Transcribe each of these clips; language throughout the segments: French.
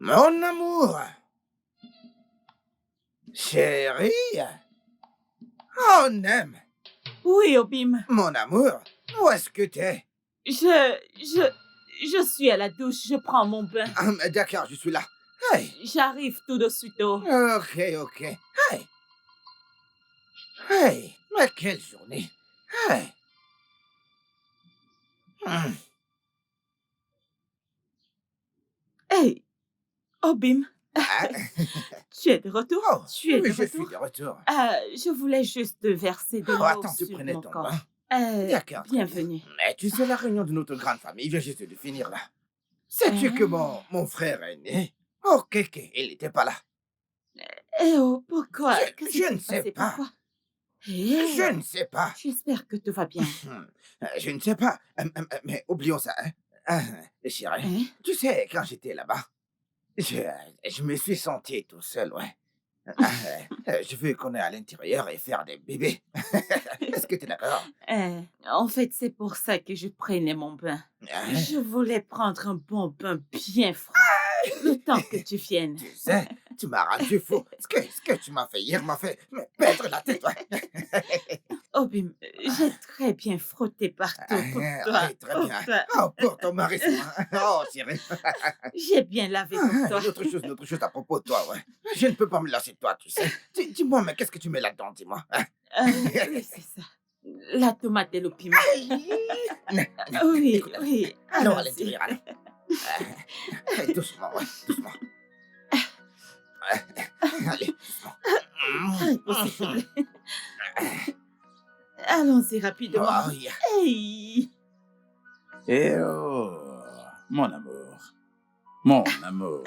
Mon amour, chérie, on aime. Oui, Obim. Mon amour, où est-ce que t'es? Je suis à la douche, je prends mon bain. D'accord, je suis là. Hey, J'arrive tout de suite. ok. Hey, hey, mais quelle journée. Hey. Hmm. Hey, Obim, Ah, tu es de retour? Oh, Tu es de oui, je suis retour? de retour. Je voulais juste verser de Oh, l'eau attends, tu sur prenais mon ton corps. bain. D'accord, très bien. Bienvenue. Mais tu sais, la réunion de notre grande famille vient juste de finir là. Sais-tu que Ah. mon frère aîné, oh, Kéké, il n'était pas là. Pourquoi? Qu'est-ce Je qui ne s'est sais passé? pas. Pourquoi? Eh, Je ne sais pas. j'espère que tout va bien. Je ne sais pas. Mais oublions ça, hein. Chérie, Hein? tu sais, quand j'étais là-bas, je, je me suis senti tout seul, ouais. Je veux qu'on aille à l'intérieur et faire des bébés. Est-ce que tu es d'accord? En fait, c'est pour ça que je prenais mon bain. Je voulais prendre un bon bain bien froid, le temps que tu viennes. Tu sais, tu m'as rendu fou. Ce que tu m'as fait hier m'a fait me perdre la tête, ouais. Oh, Bim, j'ai très bien frotté partout pour toi, Oui, très pour bien. toi. Oh, pour ton mari, c'est moi. Oh, chérie. J'ai bien lavé pour toi. Une autre chose à propos de toi, ouais. Je ne peux pas me lasser de toi, tu sais. Dis-moi, mais qu'est-ce que tu mets là-dedans, dis-moi, hein? Oui, c'est ça. La tomate et le piment. Non, non, Oui, écoute, oui, allons à allons-y. l'intérieur, allons. Doucement, ouais, doucement. Allez, doucement. Repose, s'il te plaît. Allons-y rapidement. Oh, yeah. Hey! Eh oh, mon amour. Mon amour.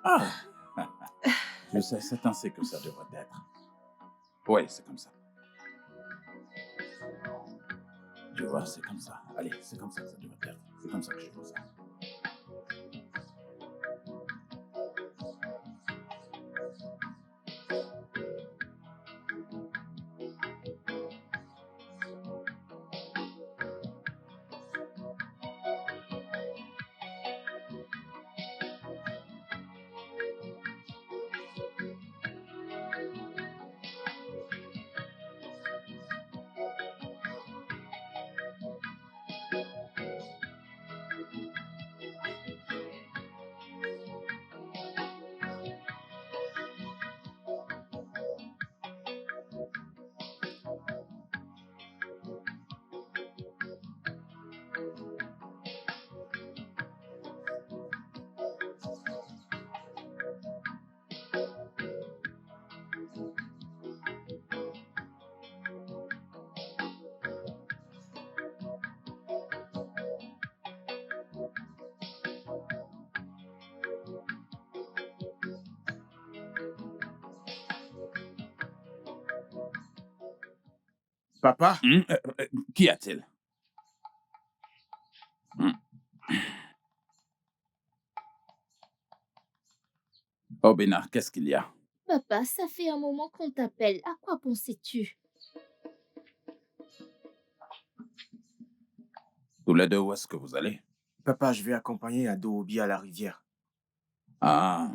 Ah, je sais, c'est ainsi que ça devrait être. Oui, c'est comme ça. Tu vois, c'est comme ça. Allez, c'est comme ça que ça devrait être. C'est comme ça que je veux ça. Papa? Qu'y a-t-il? Oh, Bénard, qu'est-ce qu'il y a? Papa, ça fait un moment qu'on t'appelle. À quoi pensais-tu? Tous les deux, où est-ce que vous allez? Papa, je vais accompagner Ado-Obi à la rivière. Ah.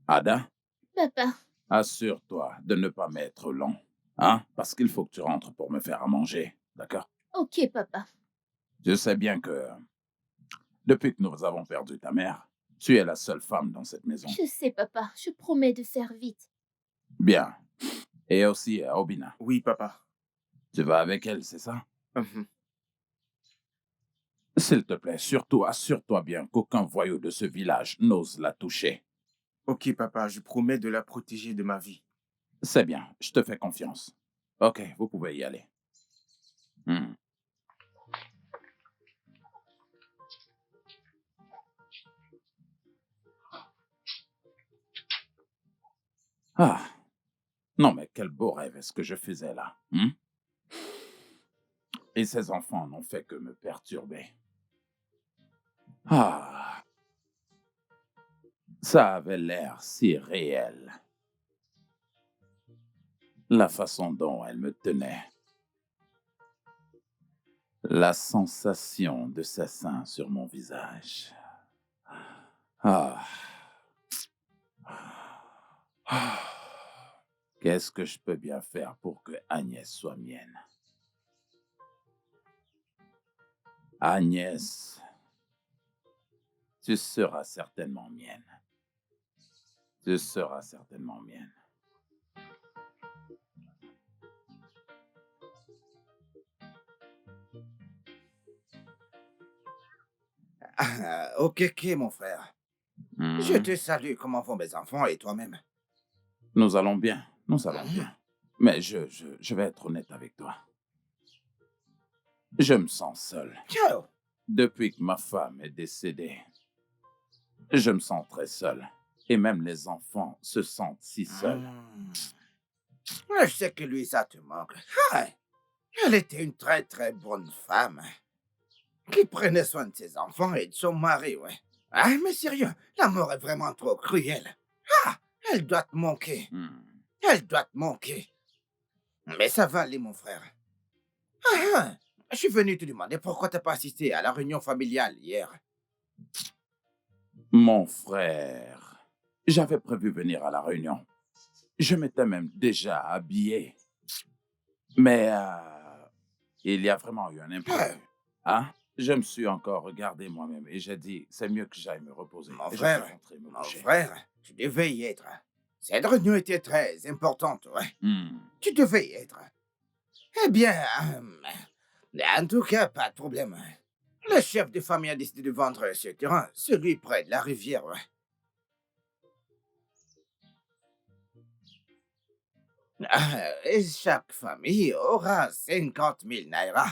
Ada, Papa, assure-toi de ne pas m'être long. Hein? Parce qu'il faut que tu rentres pour me faire à manger. D'accord? ok, papa. Je sais bien que depuis que nous avons perdu ta mère, tu es la seule femme dans cette maison. Je sais, papa. Je promets de faire vite. Bien. Et aussi Obina. Oui, papa. Tu vas avec elle, c'est ça? Mhm. S'il te plaît, surtout assure-toi bien qu'aucun voyou de ce village n'ose la toucher. Ok, papa, je promets de la protéger de ma vie. C'est bien, je te fais confiance. Ok, vous pouvez y aller. Ah, non mais quel beau rêve est-ce que je faisais là. Et ces enfants n'ont fait que me perturber. Ah, ça avait l'air si réel. La façon dont elle me tenait. La sensation de ses seins sur mon visage. Ah. Ah. Qu'est-ce que je peux bien faire pour que Agnès soit mienne? Agnès, tu seras certainement mienne. Tu seras certainement mienne. Ok, ok, mon frère. Je Mhm. te salue. Comment vont mes enfants et toi-même? Nous allons bien, nous allons Mhm. bien. Mais je vais être honnête avec toi. Je me sens seul. Ciao. Depuis que ma femme est décédée, je me sens très seul. Et même les enfants se sentent si seuls. Ouais, je sais que lui, ça te manque. Ah, elle était une très très bonne femme qui prenait soin de ses enfants et de son mari, ouais. Ah, mais sérieux, la mort est vraiment trop cruelle. Ah, elle doit te manquer. Hmm. Elle doit te manquer. Mais ça va aller, mon frère. Ah, ah, je suis venu te demander pourquoi t'as pas assisté à la réunion familiale hier. Mon frère, j'avais prévu venir à la réunion. Je m'étais même déjà habillé. Mais il y a vraiment eu un Ah, imprévu. Hein? Je me suis encore regardé moi-même et j'ai dit, c'est mieux que j'aille me reposer. mon Et je suis frère, rentré me mon coucher. frère, tu devais y être. Cette réunion était très importante, ouais. Hmm. Tu devais y être. Eh bien, en tout cas, pas de problème. Le chef de famille a décidé de vendre ce terrain, celui près de la rivière, ouais. Et chaque famille aura 50 000 naira.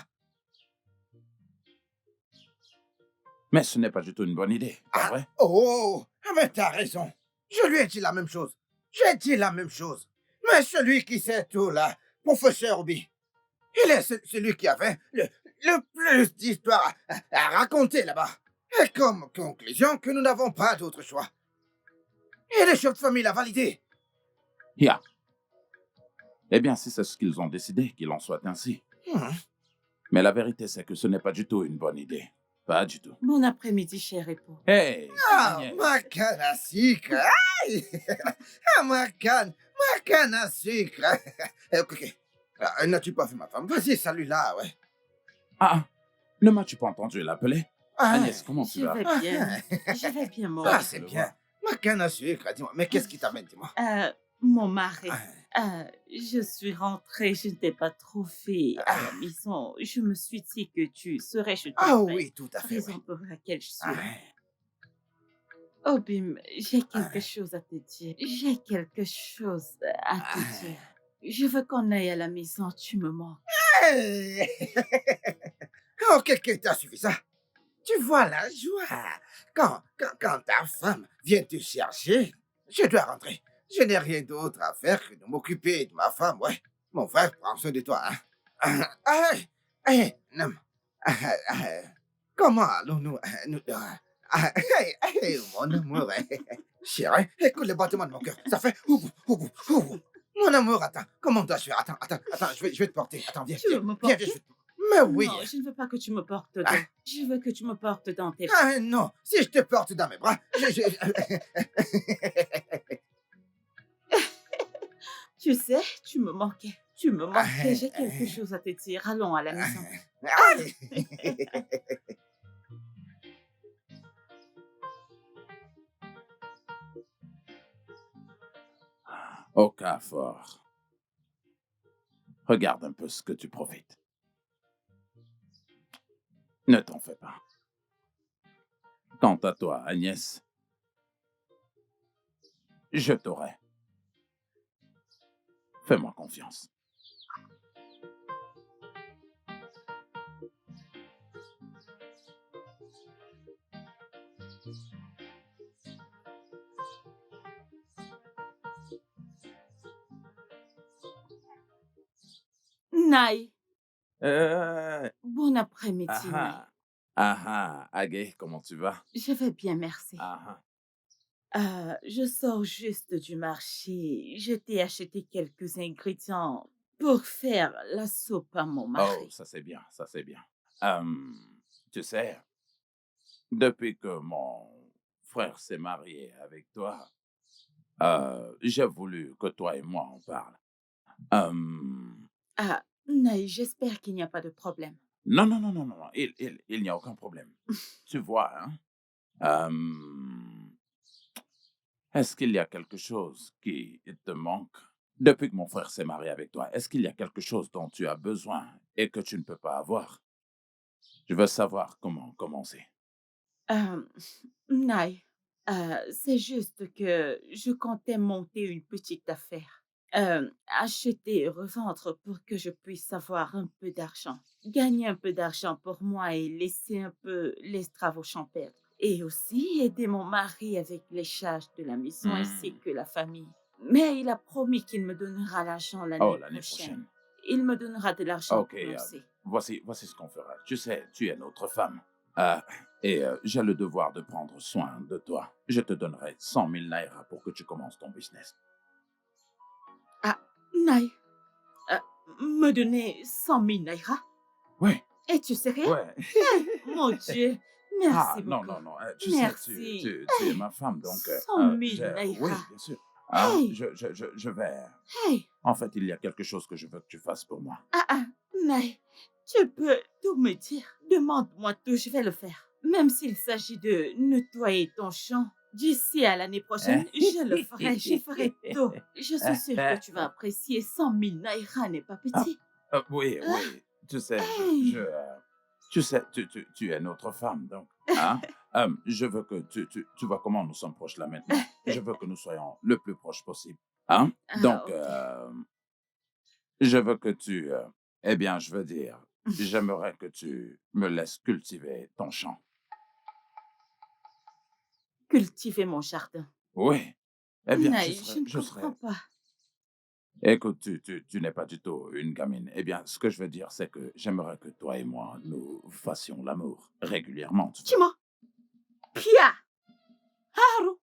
Mais ce n'est pas du tout une bonne idée, pas vrai? Oh, mais t'as raison. Je lui ai dit la même chose. J'ai dit la même chose. Mais celui qui sait tout là, professeur Obi, il est celui qui avait le plus d'histoires à raconter là-bas. Et comme conclusion que nous n'avons pas d'autre choix. Et le chef de famille l'a validé. Yeah. Eh bien, si c'est ce qu'ils ont décidé, qu'il en soit ainsi. Hmm. Mais la vérité, c'est que ce n'est pas du tout une bonne idée. Pas du tout. Bon après-midi, cher époux. Hey, Ah, Agnès. ma canne à sucre. Aïe! Ah, ma canne à sucre. Ok, ok. N'as-tu pas vu ma femme? Vas-y, salut-là, ouais. Ah, ne m'as-tu pas entendu l'appeler? Ah, Agnès, comment tu Je vas? vais bien. Je vais bien, mon ah, Ah, mari. c'est je le bien. vois. Ma canne à sucre, dis-moi. Mais qu'est-ce qui t'amène, dis-moi? Mon mari. Ah, Je suis rentrée, je ne t'ai pas trouvé à la ah, maison. Je me suis dit que tu serais chez ton ah frère. oui, tout à fait, Raison oui. pour laquelle je suis Ah, là. Oh, Bim, j'ai ah, quelque chose à te dire. J'ai quelque chose à te ah. dire. Je veux qu'on aille à la maison, tu me manques. Hey! Oh, quelqu'un t'a suivi ça? Tu vois la joie. Quand ta femme vient te chercher, je dois rentrer. Je n'ai rien d'autre à faire que de m'occuper de ma femme, ouais. Mon frère prend soin de toi, hein. Non. Ah, ah, comment allons-nous, nous deux? Mon amour, chérie, écoute le battement de mon cœur. Ça fait oubou, oubou, oubou. Mon amour, attends, comment dois-je faire? Attends, je vais te porter. Attends, viens, Tu veux me viens, porter? je vais te... Mais oui. Non, je ne veux pas que tu me portes Ah. dos. Je veux que tu me portes dans tes bras. Ah non, si je te porte dans mes bras, Tu sais, tu me manquais. Tu me Ah, manquais. J'ai quelque chose à te dire. Allons à la maison. Okafor, regarde un peu ce que tu profites. Ne t'en fais pas. Quant à toi, Agnès, je t'aurai. Fais-moi confiance. Naï, Euh, bon après-midi, Naï. Agé, comment tu vas? Je vais bien, merci. Ah, Je sors juste du marché. Je t'ai acheté quelques ingrédients pour faire la soupe à mon oh, mari. ça c'est bien, ça c'est bien. Tu sais, depuis que mon frère s'est marié avec toi, j'ai voulu que toi et moi en parlent. Euh, Ah, Naï, j'espère qu'il n'y a pas de problème. non, non, non, non, non, non, il n'y a aucun problème. Tu vois, hein? Euh, est-ce qu'il y a quelque chose qui te manque depuis que mon frère s'est marié avec toi? Est-ce qu'il y a quelque chose dont tu as besoin et que tu ne peux pas avoir? Je veux savoir comment commencer. Euh, Naï, c'est juste que je comptais monter une petite affaire. Acheter et revendre pour que je puisse avoir un peu d'argent. Gagner un peu d'argent pour moi et laisser un peu les travaux champêtres. Et aussi aider mon mari avec les charges de la maison ainsi Hmm. que la famille. Mais il a promis qu'il me donnera l'argent Oh, l'année l'année prochaine. prochaine. Il me donnera de l'argent Ok, pour lancer. voici ce qu'on fera. Tu sais, tu es notre femme. Et j'ai le devoir de prendre soin de toi. Je te donnerai 100 000 naira pour que tu commences ton business. Ah, Naï, euh, me donner 100 000 naira? Oui, Es-tu sérieux? ouais. Mon Dieu, Ah, merci non, beaucoup. non, non. Tu sais, Merci. tu es ma femme, donc 100 000 oui, naira. bien sûr. Hey, Je vais. hey. En fait, il y a quelque chose que je veux que tu fasses pour moi. Ah, Naï, tu peux tout me dire. Demande-moi tout, je vais le faire. Même s'il s'agit de nettoyer ton champ. D'ici à l'année prochaine, je le ferai, j'y ferai tout. Je suis sûre que tu vas apprécier. 100 000 naira n'est pas Ah, petit. oui, Ah, oui. Tu sais, hey. tu sais, tu es notre femme, donc, hein? Je veux que tu vois comment nous sommes proches là maintenant. Je veux que nous soyons le plus proches possible, hein? Ah, Donc, ok. je veux que eh bien, je veux dire, j'aimerais que tu me laisses cultiver ton champ. Cultiver mon jardin. Oui. Eh bien, Naï, je ne je comprends serai. pas. Écoute, tu n'es pas du tout une gamine. Eh bien, ce que je veux dire, c'est que j'aimerais que toi et moi, nous fassions l'amour régulièrement, tu vois. Dis-moi, Pia, Haru,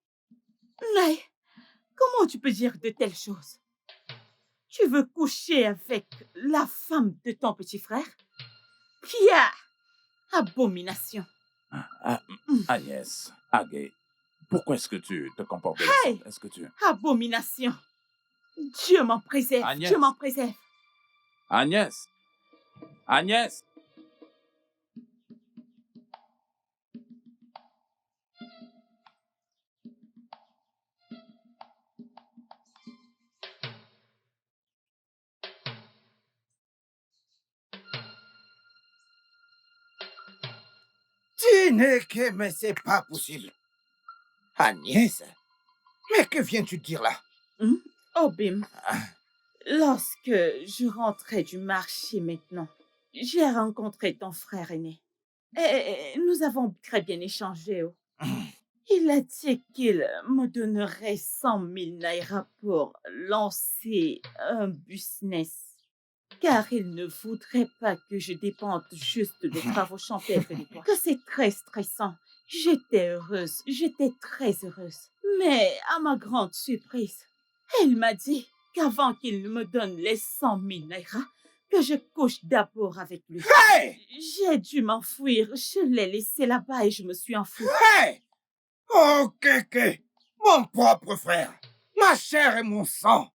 Naï, comment tu peux dire de telles choses? Tu veux coucher avec la femme de ton petit frère? Pia, abomination. Ah, Hum, Agnès, Agé, pourquoi est-ce que tu te comportes de la sorte? Hey, Est-ce que tu... abomination. Dieu m'en préserve, Dieu m'en Agnès, préserve. Agnès, Agnès! Tineke, mais c'est pas possible. Agnès, mais que viens-tu de dire là? Hum, Obim, Ah, lorsque je rentrais du marché maintenant, j'ai rencontré ton frère aîné. Et nous avons très bien échangé. Oh. Il a dit qu'il me donnerait 100 000 naira pour lancer un business, car il ne voudrait pas que je dépende juste des travaux champêtres de toi. Que c'est très stressant. J'étais heureuse, j'étais très heureuse. Mais à ma grande surprise, il m'a dit qu'avant qu'il ne me donne les 100 000 naira, que je couche d'abord avec lui. Hey! J'ai dû m'enfuir. Je l'ai laissé là-bas et je me suis enfuie. Hey! Oh, Kéké, mon propre frère, ma chair et mon sang.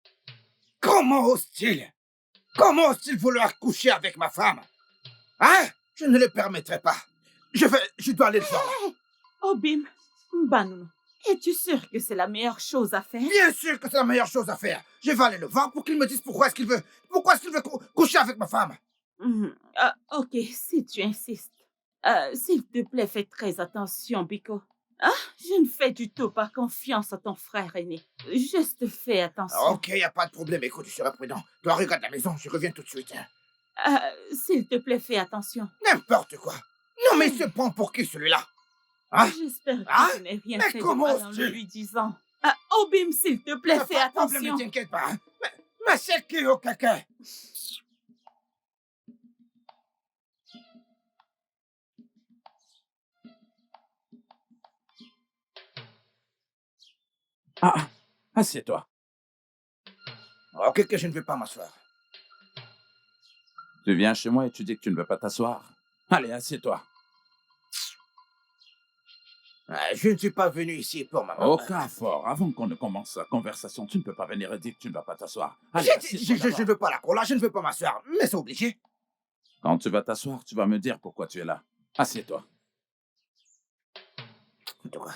Comment ose-t-il? Comment ose-t-il vouloir coucher avec ma femme? Hein? Je ne le permettrai pas. Je dois aller le voir. Obim, Mbanono, es-tu sûr que c'est la meilleure chose à faire? Bien sûr que c'est la meilleure chose à faire. Je vais aller le voir pour qu'il me dise pourquoi est-ce qu'il veut coucher avec ma femme. Ok, si tu insistes. S'il te plaît, fais très attention, Biko. Ah, je ne fais du tout pas confiance à ton frère aîné. Juste fais attention. Ok, y a pas de problème. Écoute, je serai prudent. Toi, regarde la maison, je reviens tout de suite. S'il te plaît, fais attention. N'importe quoi. Non, mais il se prend pour qui celui-là? Hein? J'espère Hein? que je n'ai rien Mais fait de comment mal en oses-tu? lui disant. Obim, s'il te plaît, T'as fais pas de problème, ne attention. t'inquiète pas. Hein? Mais c'est qui au caca? Ah, assieds-toi. Ok, que je ne vais pas m'asseoir. Tu viens chez moi et tu dis que tu ne veux pas t'asseoir. Allez, assieds-toi. Je ne suis pas venu ici pour ma Au maman. cas fort, avant qu'on ne commence la conversation, tu ne peux pas venir et dire que tu ne vas pas t'asseoir. Allez, Je assieds-toi ne d'abord. veux pas la cour là, je ne veux pas m'asseoir. Mais c'est obligé. Quand tu vas t'asseoir, tu vas me dire pourquoi tu es là. Assieds-toi. En tout cas.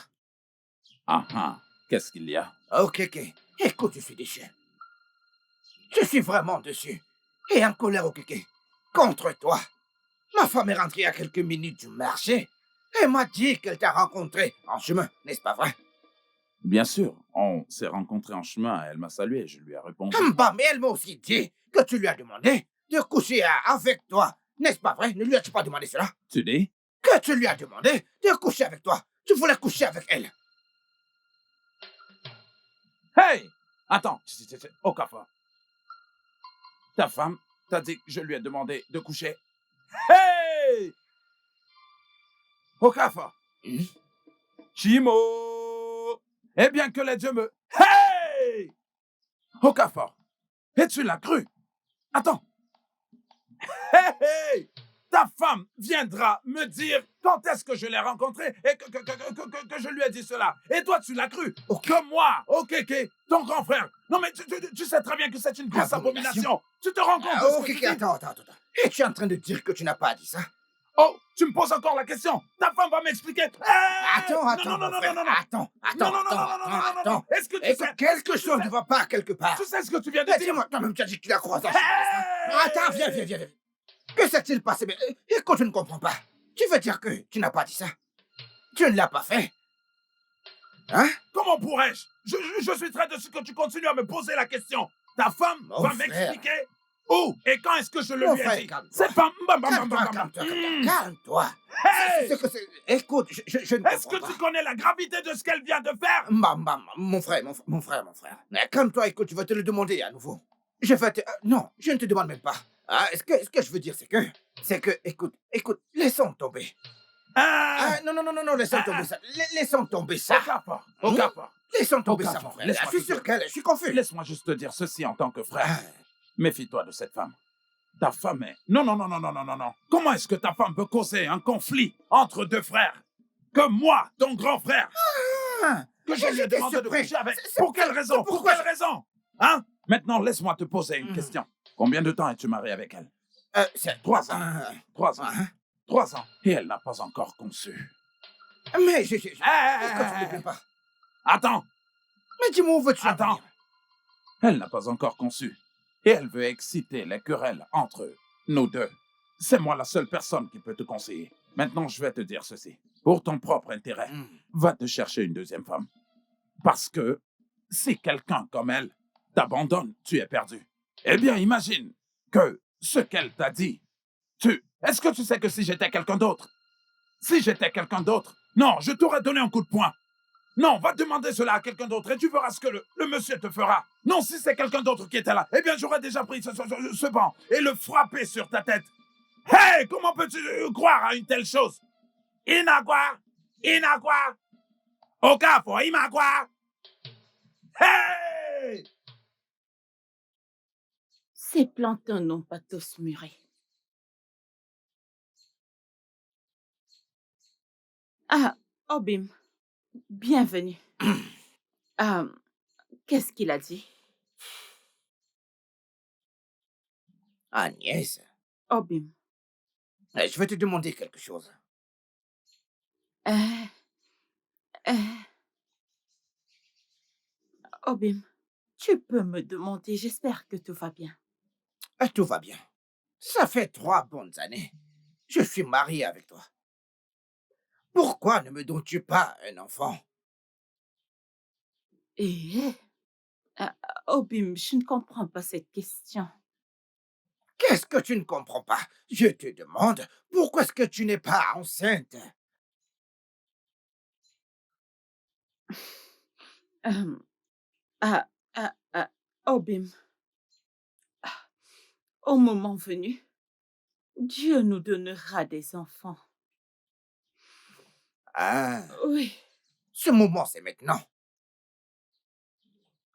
Ah ah, qu'est-ce qu'il y a? Ok, ok. Écoute, je suis déçu. Je suis vraiment dessus. Et en colère, ok, ok. Contre toi. Ma femme est rentrée il y a quelques minutes du marché. Elle m'a dit qu'elle t'a rencontré en chemin, n'est-ce pas vrai? Bien sûr, on s'est rencontrés en chemin, elle m'a salué et je lui ai répondu. Bah, mais elle m'a aussi dit que tu lui as demandé de coucher avec toi. N'est-ce pas vrai? Ne lui as-tu pas demandé cela? Tu dis? Que tu lui as demandé de coucher avec toi. Tu voulais coucher avec elle. Hey! Attends, Okafor. Ta femme t'a dit que je lui ai demandé de coucher. Hey! Okafor. Chimo! Eh bien que les dieux me... Hey! Okafor. Et tu l'as cru? Attends. Hey, hey! Ta femme viendra me dire quand est-ce que je l'ai rencontré et que je lui ai dit cela. Et toi, tu l'as cru. Ok. Comme moi, ok, ton grand frère. Non, mais tu sais très bien que c'est une grosse abomination. Tu te rends compte de ce Ok, que ok, tu dis? attends. Et tu es en train de dire que tu n'as pas dit ça? Oh, tu me poses encore la question. Ta femme va m'expliquer. Hey! Attends, Non. mon frère. Attends. Non. Est-ce que tu sais... Quelque chose ne va pas quelque part. Tu sais ce que tu viens de Mais dire? dis-moi, toi-même, tu as dit que tu l'as croisé. Hey! Attends, viens. Que s'est-il passé? Mais écoute, je ne comprends pas. Tu veux dire que tu n'as pas dit ça? Tu ne l'as pas fait? Hein? Comment pourrais-je? Je suis très déçu que tu continues à me poser la question. Ta femme Mon va frère. m'expliquer où et quand est-ce que je le Mon lui ai frère, dit. calme-toi. C'est pas... Calme-toi. Hey! Écoute, je ne Est-ce que comprends tu pas. connais la gravité de ce qu'elle vient de faire? Mon frère. Mais calme-toi, écoute, je vais te le demander à nouveau. Je vais te... non, je ne te demande même pas. Ah, ce que je veux dire, c'est que, écoute, laissons tomber. Non, laissons tomber ça. Laissons tomber ça. Okafor. Laissons tomber ça, Okafor, mon frère. laisse-moi Je suis te sûr qu'elle, je suis confus. Laisse-moi juste te dire ceci en tant que frère. Ah, Méfie-toi de cette femme. Ta femme est... Non. Comment est-ce que ta femme peut causer un conflit entre deux frères? Que moi, ton grand frère, que je lui ai j'étais demandé de surpris. coucher avec... C'est- Pour quelle raison? Pour pourquoi quelle raison? Hein? Maintenant, laisse-moi te poser une Hmm. question. Combien de temps es-tu marié avec elle? c'est 3 ans. 3 ans. Hein? 3 ans. Et elle n'a pas encore conçu. Mais est-ce que tu Hey! ne plains pas? Attends. Mais dis-moi où veux-tu en Attends. venir? Elle n'a pas encore conçu. Et elle veut exciter les querelles entre nous deux. C'est moi la seule personne qui peut te conseiller. Maintenant, je vais te dire ceci. Pour ton propre intérêt, va te chercher une deuxième femme. Parce que si quelqu'un comme elle t'abandonne, tu es perdu. Eh bien, imagine que ce qu'elle t'a dit, Est-ce que tu sais que si j'étais quelqu'un d'autre, non, je t'aurais donné un coup de poing. Non, va demander cela à quelqu'un d'autre et tu verras ce que le monsieur te fera. Non, si c'est quelqu'un d'autre qui était là, eh bien, j'aurais déjà pris ce banc et le frappé sur ta tête. Hey, comment peux-tu croire à une telle chose? Inagua! Okafor, Imagua! Hey! Ces plantains n'ont pas tous mûri. Ah, Obim, bienvenue. Qu'est-ce qu'il a dit? Agnès, Obim, je vais te demander quelque chose. Obim, tu peux me demander, j'espère que tout va bien. Tout va bien. Ça fait 3 bonnes années. Je suis marié avec toi. Pourquoi ne me donnes-tu pas un enfant? Obim, je ne comprends pas cette question. Qu'est-ce que tu ne comprends pas? Je te demande, pourquoi est-ce que tu n'es pas enceinte? Obim, au moment venu, Dieu nous donnera des enfants. Ah, Oui, ce moment, c'est maintenant.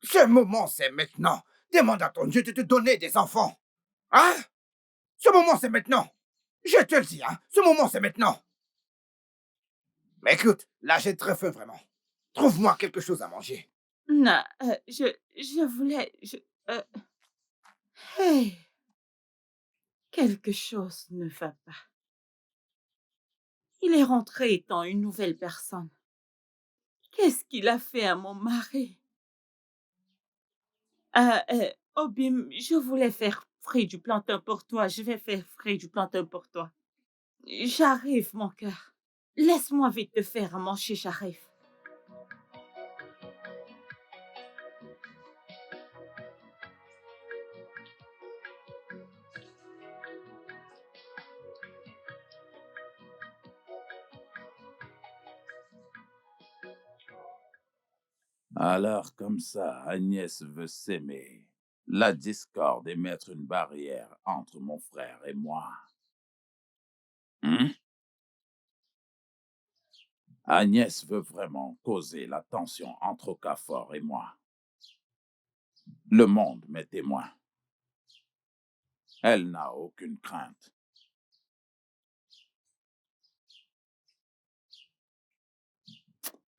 Ce moment, c'est maintenant. Demande à ton Dieu de te donner des enfants. Hein? Ce moment, c'est maintenant. Je te le dis, hein. Ce moment, c'est maintenant. Mais écoute, là, j'ai très faim, vraiment. Trouve-moi quelque chose à manger. Non, je voulais... euh, hey, quelque chose ne va pas. Il est rentré étant une nouvelle personne. Qu'est-ce qu'il a fait à mon mari? Obim, je voulais faire frais du plantain pour toi. Je vais faire frais du plantain pour toi. J'arrive, mon cœur. Laisse-moi vite te faire à manger, j'arrive. Alors, comme ça, Agnès veut s'aimer. La discorde et mettre une barrière entre mon frère et moi. Hein? Agnès veut vraiment causer la tension entre Okafor et moi. Le monde m'est témoin. Elle n'a aucune crainte.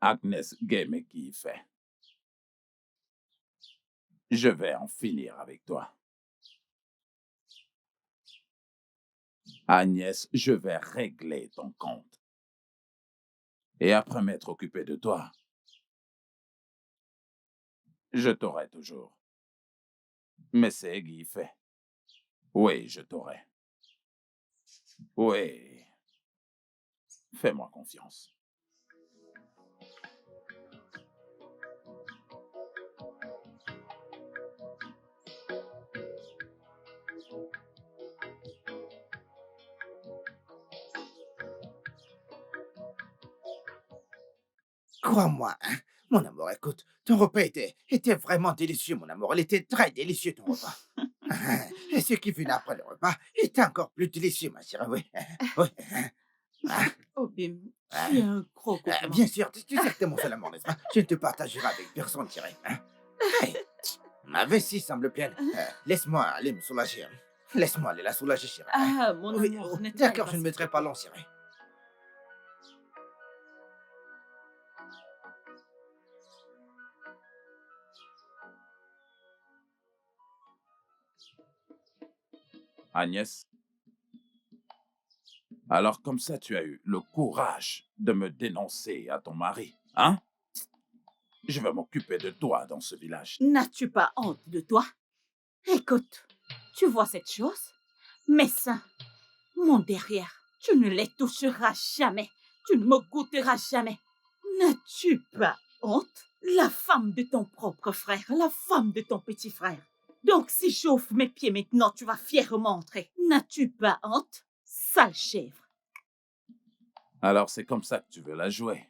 Agnès Game qui y fait. Je vais en finir avec toi. Agnès, je vais régler ton compte. Et après m'être occupé de toi, je t'aurai toujours. Mais c'est Guy fait. Oui, je t'aurai. Oui. Fais-moi confiance. Crois-moi, hein, mon amour, écoute, ton repas était vraiment délicieux, mon amour. Il était très délicieux, ton repas. Et ce qui vient après le repas est encore plus délicieux, ma chérie, oui. Oui. Ah, Obim, tu es ah, un gros gourmand. bien sûr, tu sais que t'es mon seul amour, n'est-ce pas? Je ne te partagerai avec personne, chérie. Hein? Hey, ma vessie semble pleine. Laisse-moi aller me soulager. Hein. Laisse-moi aller la soulager, chérie. Hein? Ah, mon Oui, amour, oh, ne travaille d'accord, je ne s'il mettrai te pas plaît. long, chérie. Agnès, alors comme ça tu as eu le courage de me dénoncer à ton mari, hein? Je vais m'occuper de toi dans ce village. N'as-tu pas honte de toi? Écoute, tu vois cette chose? Mes seins, mon derrière, tu ne les toucheras jamais. Tu ne me goûteras jamais. N'as-tu pas honte? La femme de ton propre frère, la femme de ton petit frère. Donc si j'ouvre mes pieds maintenant, tu vas fièrement entrer. N'as-tu pas honte? Sale chèvre. Alors c'est comme ça que tu veux la jouer.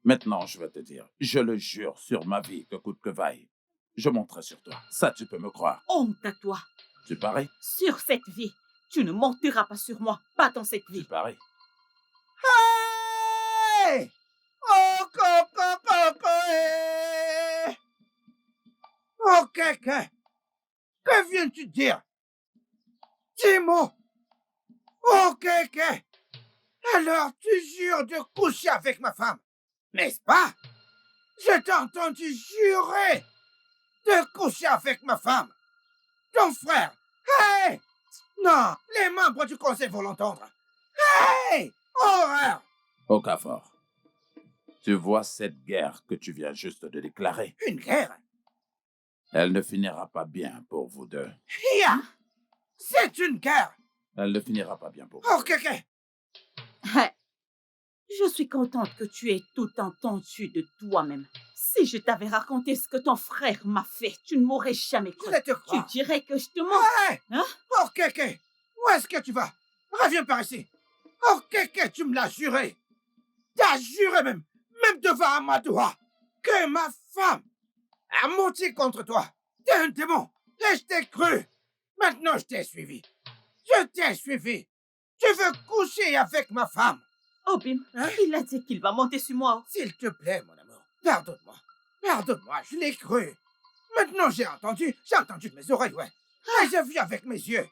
Maintenant, je vais te dire, je le jure sur ma vie, que coûte que vaille, je monterai sur toi. Ça, tu peux me croire. Honte à toi. Tu paries? Sur cette vie, tu ne monteras pas sur moi, pas dans cette Tu vie. paries? Hey! Oh, coco, hey! Ok, que viens-tu dire? Dis-moi. Ok. Alors tu jures de coucher avec ma femme, n'est-ce pas? Je t'ai entendu jurer de coucher avec ma femme. Ton frère. Hey! Non, les membres du conseil vont l'entendre. Hey! Horreur! Okafor, tu vois cette guerre que tu viens juste de déclarer? Une guerre? Elle ne finira pas bien pour vous deux. Hier! C'est une guerre! Elle ne finira pas bien pour vous. Ok. Je suis contente que tu aies tout entendu de toi-même. Si je t'avais raconté ce que ton frère m'a fait, tu ne m'aurais jamais cru. Je te Tu crois. dirais que je te mens. Hey! Hein? Ok. Où est-ce que tu vas? Reviens par ici. Ok, tu me l'as juré. T'as juré même devant Amadoua, que ma femme a menti contre toi. T'es un démon. Et je t'ai cru. Maintenant, je t'ai suivi. Tu veux coucher avec ma femme. Obim, Hein? il a dit qu'il va monter sur moi. S'il te plaît, mon amour, pardonne-moi, je l'ai cru. Maintenant, j'ai entendu de mes oreilles, ouais. Et j'ai vu avec mes yeux.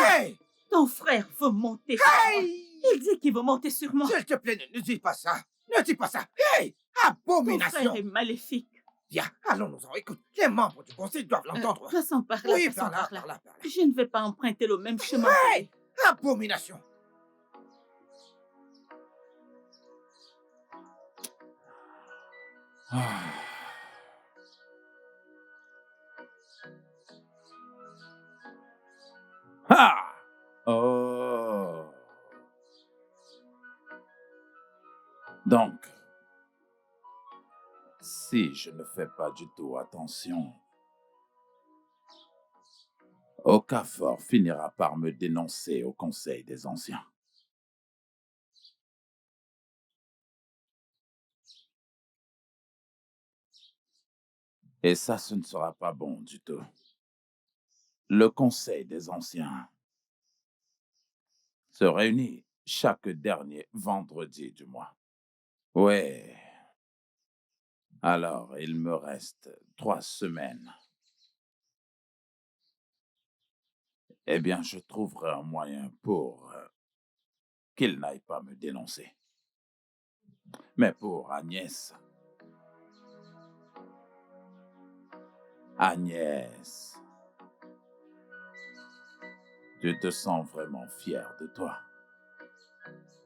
Hey! Ton frère veut monter sur moi. Hey! Il dit qu'il va monter sur moi. S'il te plaît, ne dis pas ça. Ne dis pas ça. Hey! Ton Abomination! frère est maléfique. Viens, allons-nous-en. Écoute, les membres du conseil doivent l'entendre. Passons par là, Oui, passons par là, par là. par là, par là. Je ne vais pas emprunter le même chemin que Hey! lui. Abomination! Ah. Ah! Oh. Donc, si je ne fais pas du tout attention, Okafor finira par me dénoncer au Conseil des Anciens. Et ça, ce ne sera pas bon du tout. Le Conseil des Anciens se réunit chaque dernier vendredi du mois. Ouais. Alors, il me reste 3 semaines. Eh bien, je trouverai un moyen pour qu'il n'aille pas me dénoncer. Mais pour Agnès, tu te sens vraiment fier de toi.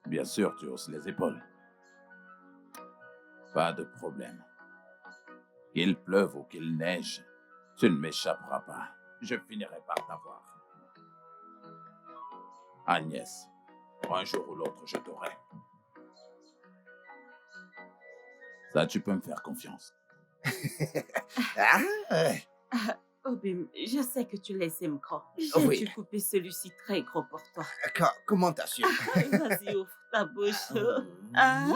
Bien sûr, tu hausses les épaules. Pas de problème. Qu'il pleuve ou qu'il neige, tu ne m'échapperas pas. Je finirai par t'avoir. Agnès, un jour ou l'autre, je t'aurai. Ça, tu peux me faire confiance. Obim, je sais que tu les aimes gros. J'ai Oui. dû couper celui-ci très gros pour toi. Comment t'assures? Vas-y, ouvre ta bouche. Ah.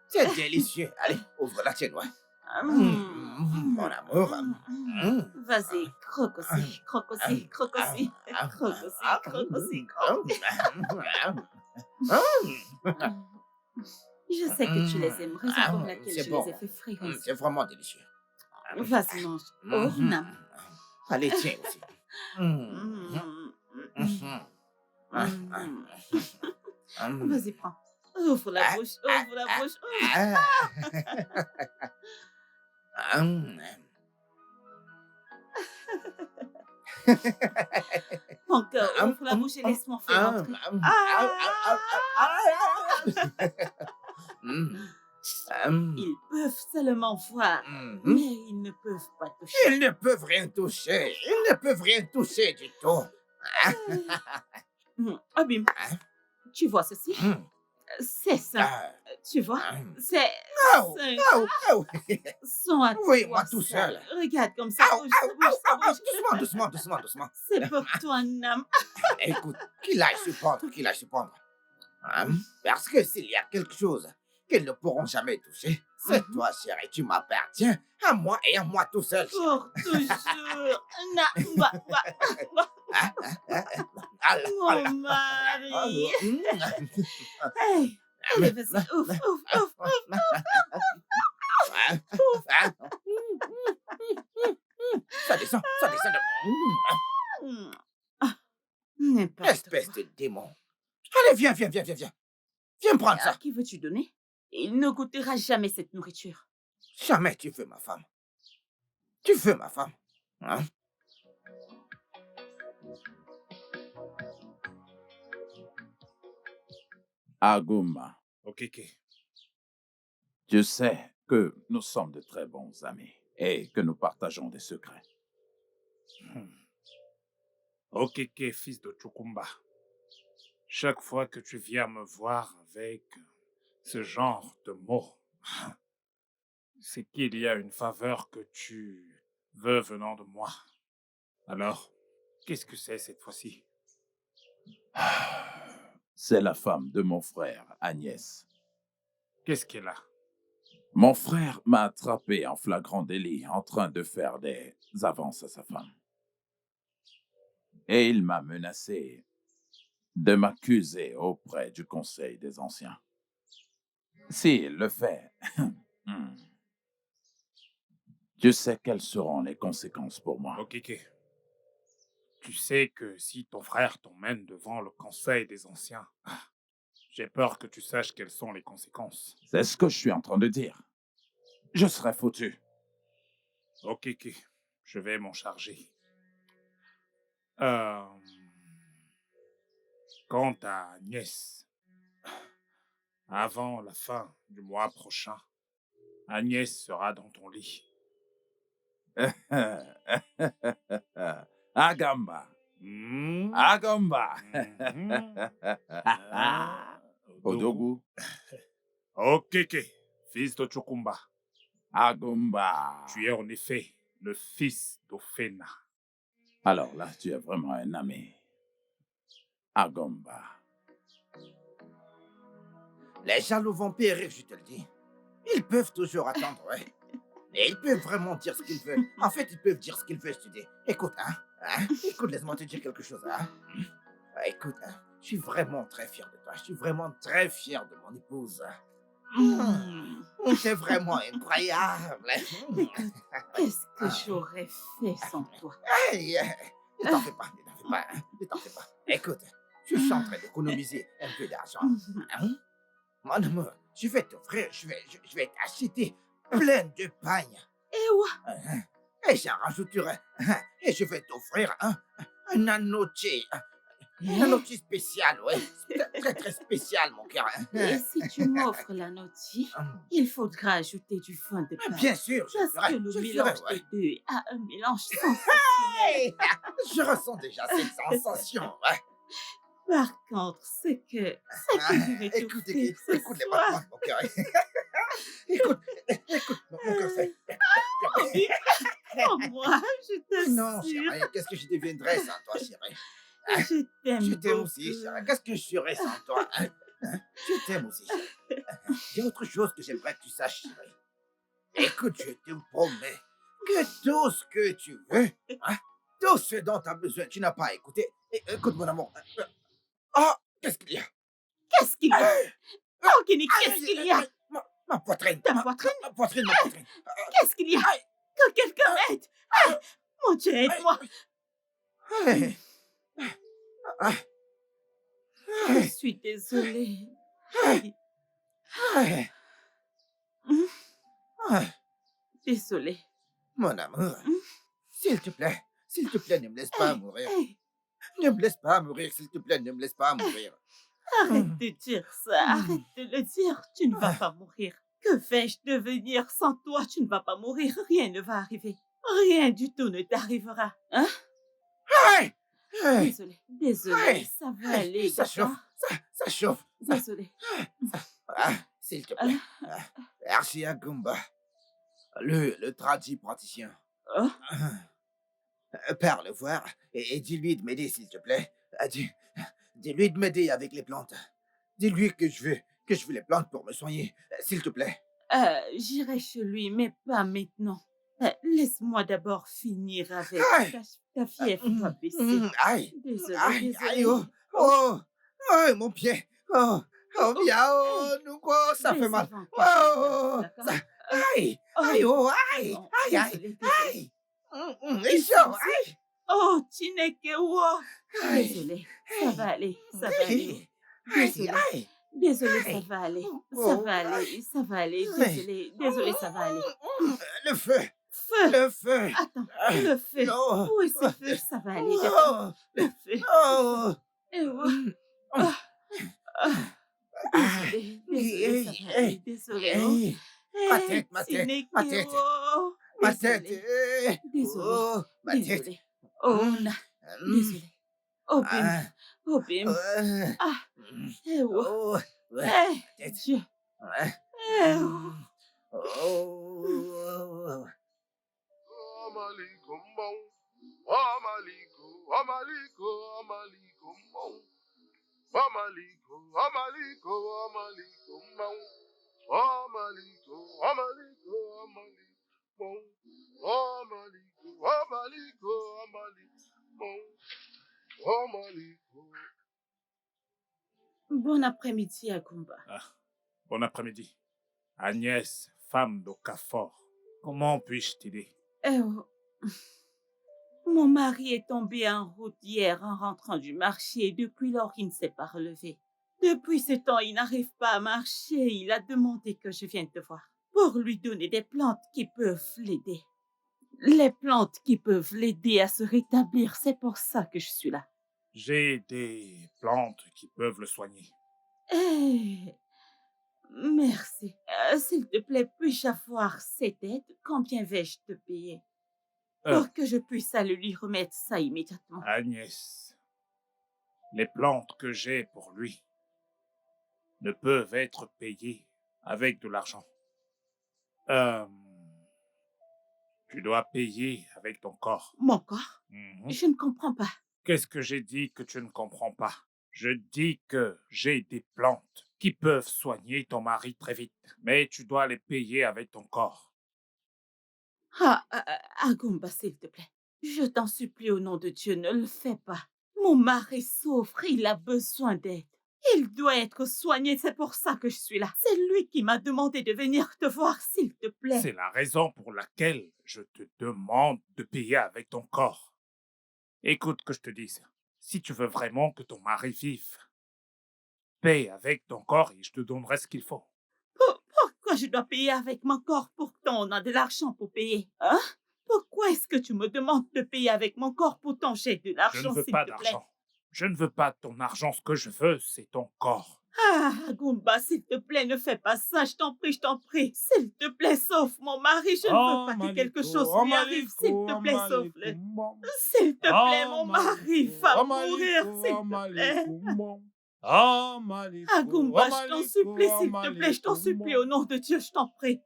C'est délicieux. Allez, ouvre la tienne, ouais. Mon amour. Vas-y, croque aussi, croque aussi, croque aussi, croque aussi, croque aussi, croque. Je sais que tu les aimes, raison pour laquelle c'est je bon. les ai fait frire ainsi. C'est vraiment délicieux. Vas-y, mange. Oh, nam. Allez, tiens aussi. Vas-y, prends. Ouvre la bouche, ouvre la bouche. Encore, ouvre la bouche et laisse-moi faire entrer. Ils peuvent seulement voir, mais ils ne peuvent pas toucher. Ils ne peuvent rien toucher. Ils ne peuvent rien toucher du tout. Abim, tu vois ceci? C'est ça. Tu vois? C'est Oh, oh, oh. son à Oui, toi moi tout seul. Regarde comme ça. Au, Bouge, au, bouge, au, au, bouge. doucement, doucement, doucement, doucement. C'est pour toi, Nam. Écoute, qu'il aille se pendre, qu'il aille se pendre. Parce que s'il y a quelque chose qu'ils ne pourront jamais toucher, c'est toi, chérie, tu m'appartiens, à moi et à moi tout seul. Pour toujours. Nam, mon mari. Hey, allez, vas-y, ouvre, ouvre, ouvre. Ça descend de... N'importe Espèce quoi. de démon. Allez, viens. Viens prendre À ça. qui veux-tu donner? Il ne goûtera jamais cette nourriture. Jamais tu veux ma femme. Tu veux ma femme. Aguma, Ok. tu sais que nous sommes de très bons amis et que nous partageons des secrets. Ok, fils de Chukumba. Chaque fois que tu viens me voir avec ce genre de mots, c'est qu'il y a une faveur que tu veux venant de moi. Alors, qu'est-ce que c'est cette fois-ci? C'est la femme de mon frère, Agnès. Qu'est-ce qu'elle a? Mon frère m'a attrapé en flagrant délit en train de faire des avances à sa femme. Et il m'a menacé de m'accuser auprès du Conseil des Anciens. S'il le fait, tu sais quelles seront les conséquences pour moi. Ok. Tu sais que si ton frère t'emmène devant le conseil des anciens, j'ai peur que tu saches quelles sont les conséquences. C'est ce que je suis en train de dire. Je serais foutu. Ok, je vais m'en charger. Euh, Quant à Agnès, avant la fin du mois prochain, Agnès sera dans ton lit. Agamba. Hmm? Agamba. Mhm. Odogu. Ok, fils de Chukumba, Agamba. tu es en effet le fils d'Ofena. Alors là, tu es vraiment un ami. Agamba. Les jaloux vont périr, je te le dis. Ils peuvent toujours attendre, ouais. Et ils peuvent vraiment dire ce qu'ils veulent. En fait, ils peuvent dire ce qu'ils veulent, je te dis. Écoute, écoute, laisse-moi te dire quelque chose, écoute, je suis vraiment très fier de toi. Je suis vraiment très fier de mon épouse. T'es vraiment incroyable. Écoute, qu'est-ce que j'aurais fait sans toi? Hey, ne t'en fais pas, ne t'en fais pas, ne t'en fais pas. Écoute, je suis en train d'économiser un peu d'argent. Mon amour, je vais t'offrir, je vais t'acheter plein de pain. Et ouais, Et j'en rajouterai. Et je vais t'offrir un anneauté. Un anneauté spécial, ouais. Très, très spécial, mon cœur. et si tu m'offres la notie, il faudra ajouter du fond de pain. Bien sûr, je le Parce ferai. que le Je le mélange ferai, ouais. des deux a un mélange sensationnel. Hey, je ressens déjà cette sensation. Ouais. Par contre, ce que je vais Écoute, t'offrir ce écoute les soir... battements de mon cœur. Écoute, mon cœur fait. Oh, moi, je Non, t'assure, chérie, qu'est-ce que je deviendrais sans toi, chérie? je t'aime Je t'aime beaucoup. aussi, chérie. Qu'est-ce que je serais sans toi? Je t'aime aussi, chérie. Il y a autre chose que j'aimerais que tu saches, chérie. Écoute, je te promets que tout ce que tu veux, tout ce dont tu as besoin, tu n'as pas à écouter. Écoute, mon amour. Oh, qu'est-ce qu'il y a? Qu'est-ce qu'il y a? Oh, Kenny, qu'est-ce qu'il y a? Ma poitrine. Ta poitrine? Ma poitrine, ma poitrine. Qu'est-ce qu'il y a? Que quelqu'un m'aide! Mon Dieu, aide-moi! Hey. Je suis désolée. Hey. Désolée. Mon amour, s'il te plaît, ne me laisse pas mourir. Hey, Ne me laisse pas mourir, s'il te plaît, ne me laisse pas mourir. arrête de dire ça, arrête de le dire. Tu ne vas pas mourir. Que vais-je devenir sans toi? Tu ne vas pas mourir. Rien ne va arriver. Rien du tout ne t'arrivera. Hein? Hey. Hey. Désolée, Hey. ça va aller, Ça chauffe, d'accord? ça chauffe. Désolée. S'il te plaît. Merci à Gumba, le tradit praticien. Oh, Pars le voir et dis-lui de m'aider, s'il te plaît. Dis-lui de m'aider avec les plantes. Dis-lui que je veux les plantes pour me soigner, s'il te plaît. j'irai chez lui, mais pas maintenant. Laisse-moi d'abord finir avec Aïe. ta fièvre va baisser. Aïe, Désolée, aïe, aïe, désolée. oh, mon pied. Oh, viens, nous quoi, ça fait Baisse mal. avant que Oh, je fasse, d'accord? aïe, Oh, aïe, aïe, pardon, aïe, aïe, désolée. aïe. Et chaud, aïe. Oh, Chinekewo. Aïe. Désolée, ça va aller, ça va aller. Aïe, Désolée, aïe. désolée, ça Aïe. va aller, Oh, ça va aller, ça va aller. Désolée, ça va aller. Le feu, Feu! le feu. Attends, le feu. Non. Où est ce feu? Ça va aller, d'accord? Oh, Le feu. oh. Et ouais. Ah, ah. Désolée, ça va aller, désolée. Oh. Hey. Ma tête, ma tête, ma tête. Chinekewo. Ma tête. Désolée. Oh, ma tête. Désolée. Oh, désolée. Oh, Bim. Ah. Oh, Bim. Ah, eh, oh. Oh, ouais. Eh, Tête. Dieu. Ouais. Eh, oh. Oh. Bon après-midi, Agumba. Bon après-midi. Agnès, femme d'Okafor, comment puis-je t'aider? Eh, oh. Mon mari est tombé en route hier en rentrant du marché et depuis lors, il ne s'est pas relevé. Depuis ce temps, il n'arrive pas à marcher. Il a demandé que je vienne te voir pour lui donner des plantes qui peuvent l'aider. Les plantes qui peuvent l'aider à se rétablir, c'est pour ça que je suis là. J'ai des plantes qui peuvent le soigner. Eh, merci. S'il te plaît, puis-je avoir cette aide? Combien vais-je te payer? Euh, Pour que je puisse aller lui remettre ça immédiatement. Agnès, les plantes que j'ai pour lui ne peuvent être payées avec de l'argent. Euh, Tu dois payer avec ton corps. Mon corps? Mhm. Je ne comprends pas. Qu'est-ce que j'ai dit que tu ne comprends pas? Je dis que j'ai des plantes qui peuvent soigner ton mari très vite, mais tu dois les payer avec ton corps. Agumba, s'il te plaît. Je t'en supplie au nom de Dieu, ne le fais pas. Mon mari souffre, il a besoin d'aide. Il doit être soigné, c'est pour ça que je suis là. C'est lui qui m'a demandé de venir te voir, s'il te plaît. C'est la raison pour laquelle je te demande de payer avec ton corps. Écoute que je te dise, si tu veux vraiment que ton mari vive, paye avec ton corps et je te donnerai ce qu'il faut. Pourquoi je dois payer avec mon corps? Pourtant, on a de l'argent pour payer. Hein? Pourquoi est-ce que tu me demandes de payer avec mon corps? Pourtant, j'ai de Je ne l'argent, veux s'il pas te plaît. d'argent. Je ne veux pas ton argent. Ce que je veux, c'est ton corps. Agumba, s'il te plaît, ne fais pas ça, je t'en prie, je t'en prie. S'il te plaît, sauve mon mari, je ne veux pas que quelque chose lui arrive. S'il te plaît, sauve-le. S'il te plaît, mon mari va mourir, s'il te plaît. Agumba, je t'en supplie, s'il te plaît, je t'en supplie, au nom de Dieu, je t'en prie.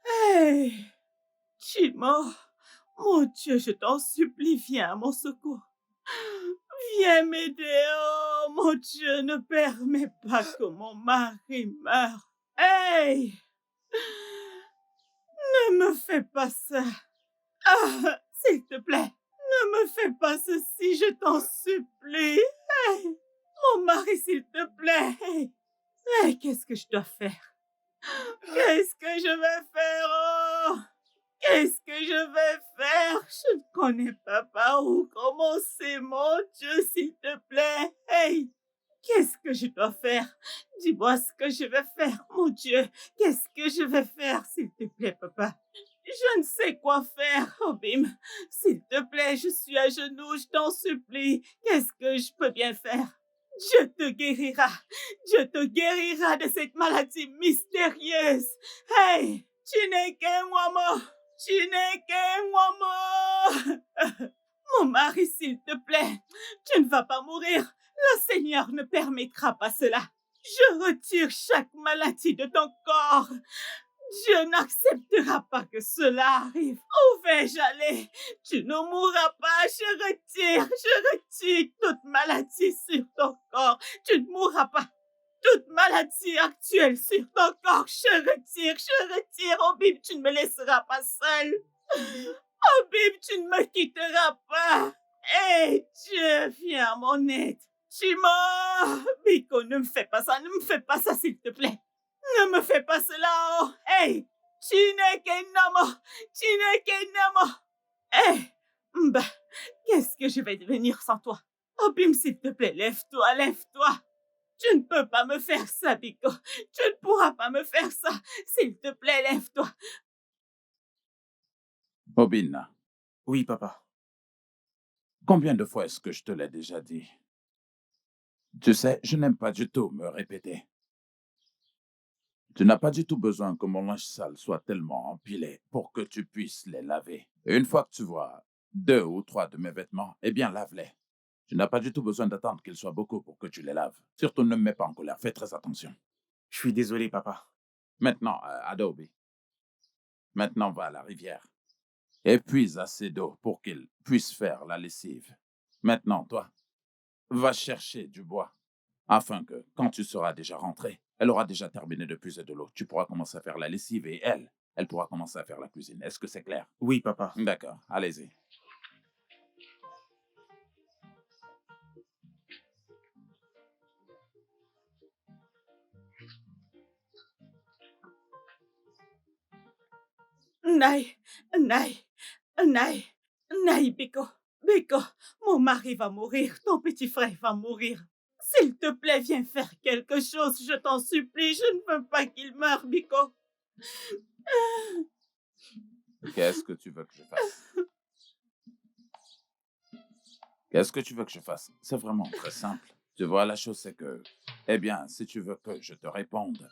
Hey, Chimo, mon Dieu, je t'en supplie, viens à mon secours. Viens m'aider, oh mon Dieu, ne permets pas que mon mari meure. Hey, ne me fais pas ça. S'il te plaît, ne me fais pas ceci, je t'en supplie. Hey, mon mari, s'il te plaît. Hey, qu'est-ce que je dois faire? Qu'est-ce que je vais faire? Oh, qu'est-ce que je vais faire? Je ne connais pas par où commencer, mon Dieu, s'il te plaît. Hey, qu'est-ce que je dois faire? Dis-moi ce que je vais faire, mon Dieu. Qu'est-ce que je vais faire, s'il te plaît, papa? Je ne sais quoi faire, Obim. S'il te plaît, je suis à genoux, je t'en supplie. Qu'est-ce que je peux bien faire? Dieu te guérira. Dieu te guérira de cette maladie mystérieuse. Hey, tu n'es qu'un homme. Tu n'es qu'un homme. Mon mari, s'il te plaît, tu ne vas pas mourir. Le Seigneur ne permettra pas cela. Je retire chaque maladie de ton corps. Dieu n'acceptera pas que cela arrive. Où vais-je aller? Tu ne mourras pas. Je retire toute maladie sur ton corps. Tu ne mourras pas. Toute maladie actuelle sur ton corps, je retire. Oh, Bib, tu ne me laisseras pas seule. Oh, Bib, tu ne me quitteras pas. Hé, Dieu, viens à mon aide. Chimo, Biko, ne me fais pas ça, s'il te plaît. Ne me fais pas cela, oh. Hey, Chineke Namo. Hey, bah, qu'est-ce que je vais devenir sans toi? Oh, Bim, s'il te plaît, lève-toi. Tu ne peux pas me faire ça, Biko. Tu ne pourras pas me faire ça. S'il te plaît, lève-toi. Bobina, Oui, papa. combien de fois est-ce que je te l'ai déjà dit? Tu sais, je n'aime pas du tout me répéter. Tu n'as pas du tout besoin que mon linge sale soit tellement empilé pour que tu puisses les laver. Et une fois que tu vois 2 ou 3 de mes vêtements, eh bien, lave-les. Tu n'as pas du tout besoin d'attendre qu'ils soient beaucoup pour que tu les laves. Surtout, ne me mets pas en colère. Fais très attention. Je suis désolé, papa. Maintenant, Adobe. Maintenant, va à la rivière. Et puise assez d'eau pour qu'il puisse faire la lessive. Maintenant, toi, va chercher du bois, afin que, quand tu seras déjà rentré, elle aura déjà terminé de puiser de l'eau. Tu pourras commencer à faire la lessive et elle pourra commencer à faire la cuisine. Est-ce que c'est clair? Oui, papa. D'accord, allez-y. Naï, Naï, Naï, Naï, Biko, Biko, mon mari va mourir, ton petit frère va mourir. S'il te plaît, viens faire quelque chose, je t'en supplie, je ne veux pas qu'il meure, Biko. Qu'est-ce que tu veux que je fasse? Qu'est-ce que tu veux que je fasse? C'est vraiment très simple. Tu vois, la chose c'est que, eh bien, si tu veux que je te réponde,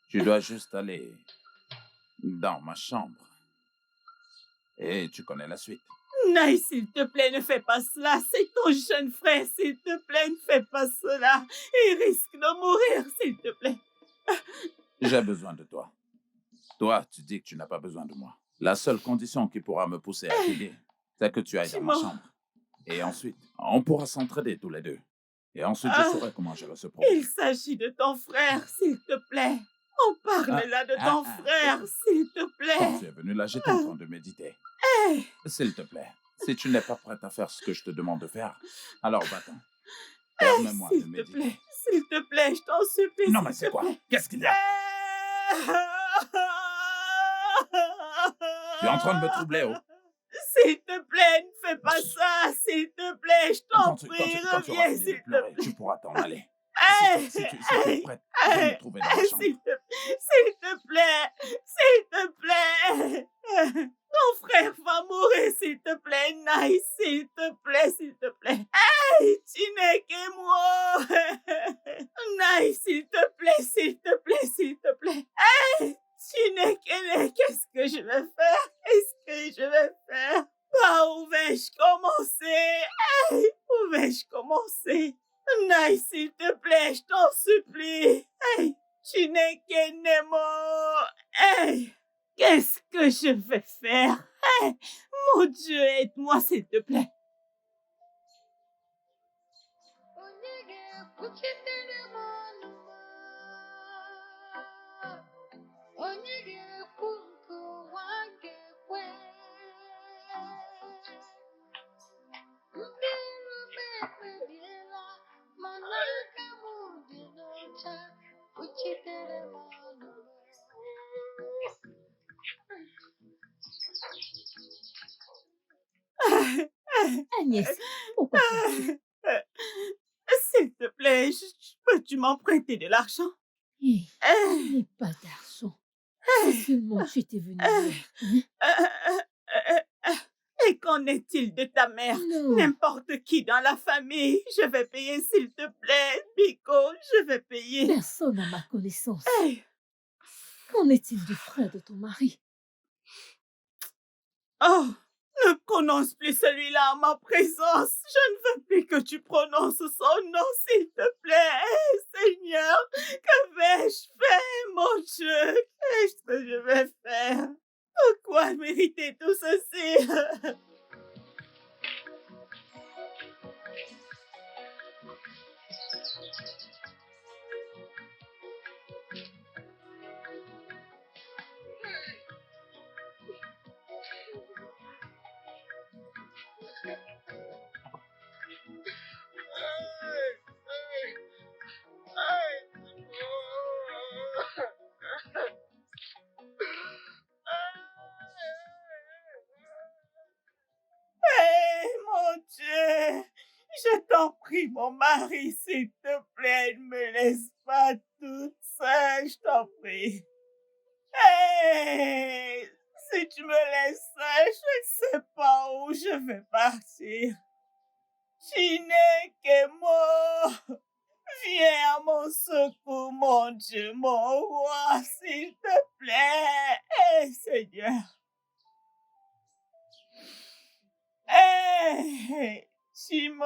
tu dois juste aller dans ma chambre. Et tu connais la suite. Naï, s'il te plaît, ne fais pas cela. C'est ton jeune frère, s'il te plaît, ne fais pas cela. Il risque de mourir, s'il te plaît. J'ai besoin de toi. Toi, tu dis que tu n'as pas besoin de moi. La seule condition qui pourra me pousser à t'aider, c'est que tu ailles dans ma chambre. Et ensuite, on pourra s'entraider tous les deux. Et ensuite, je saurai comment gérer ce problème. Il s'agit de ton frère, s'il te plaît. On parle là de ton frère, s'il te plaît. Quand tu es venu là, j'étais en train de méditer. S'il te plaît, si tu n'es pas prête à faire ce que je te demande de faire, alors va-t'en. Permets-moi de méditer. S'il te plaît, je t'en supplie. Non, mais c'est quoi? Qu'est-ce qu'il y a? Tu es en train de me troubler, oh. S'il te plaît, ne fais pas ça, s'il te plaît, je t'en prie, reviens, s'il te plaît. Tu pourras t'en aller. Si tu es prête, viens me trouver dans la chambre. S'il te plaît, s'il te plaît. Ton frère va mourir, s'il te plaît, Naï, s'il te plaît, s'il te plaît. Hey, tu n'es que moi. Naï, s'il te plaît, s'il te plaît, s'il te plaît. Hey, tu n'es que qu'est-ce que je vais faire? Qu'est-ce que je vais faire? Par où vais-je commencer? Hey, où vais-je commencer? Naï, s'il te plaît, je t'en supplie. Hey, tu n'es que Nemo. Hey, qu'est-ce que je vais faire? Hey, mon Dieu, aide-moi, s'il te plaît. Agnès, pourquoi pleures-tu? S'il te plaît, peux-tu m'emprunter de l'argent? Je n'ai pas d'argent. Si seulement tu étais venue hier. Et qu'en est-il de ta mère? Non. N'importe qui dans la famille. Je vais payer, s'il te plaît. Biko, je vais payer. Personne à ma connaissance. Hey. Qu'en est-il du frère de ton mari? Oh, ne prononce plus celui-là en ma présence. Je ne veux plus que tu prononces son nom, s'il te plaît. Hey, Seigneur, que vais-je faire, mon Dieu? Qu'est-ce que je vais faire? Pourquoi mériter tout ceci? Hey, mon Dieu, je t'en prie, mon mari, s'il te plaît, ne me laisse pas toute seule, je t'en prie. Hey, si tu me laisses seule, je ne sais pas où je vais partir. Tu n'es que moi. Viens à mon secours, mon Dieu, mon roi, s'il te plaît. Hey, Seigneur. Hey, Chimo,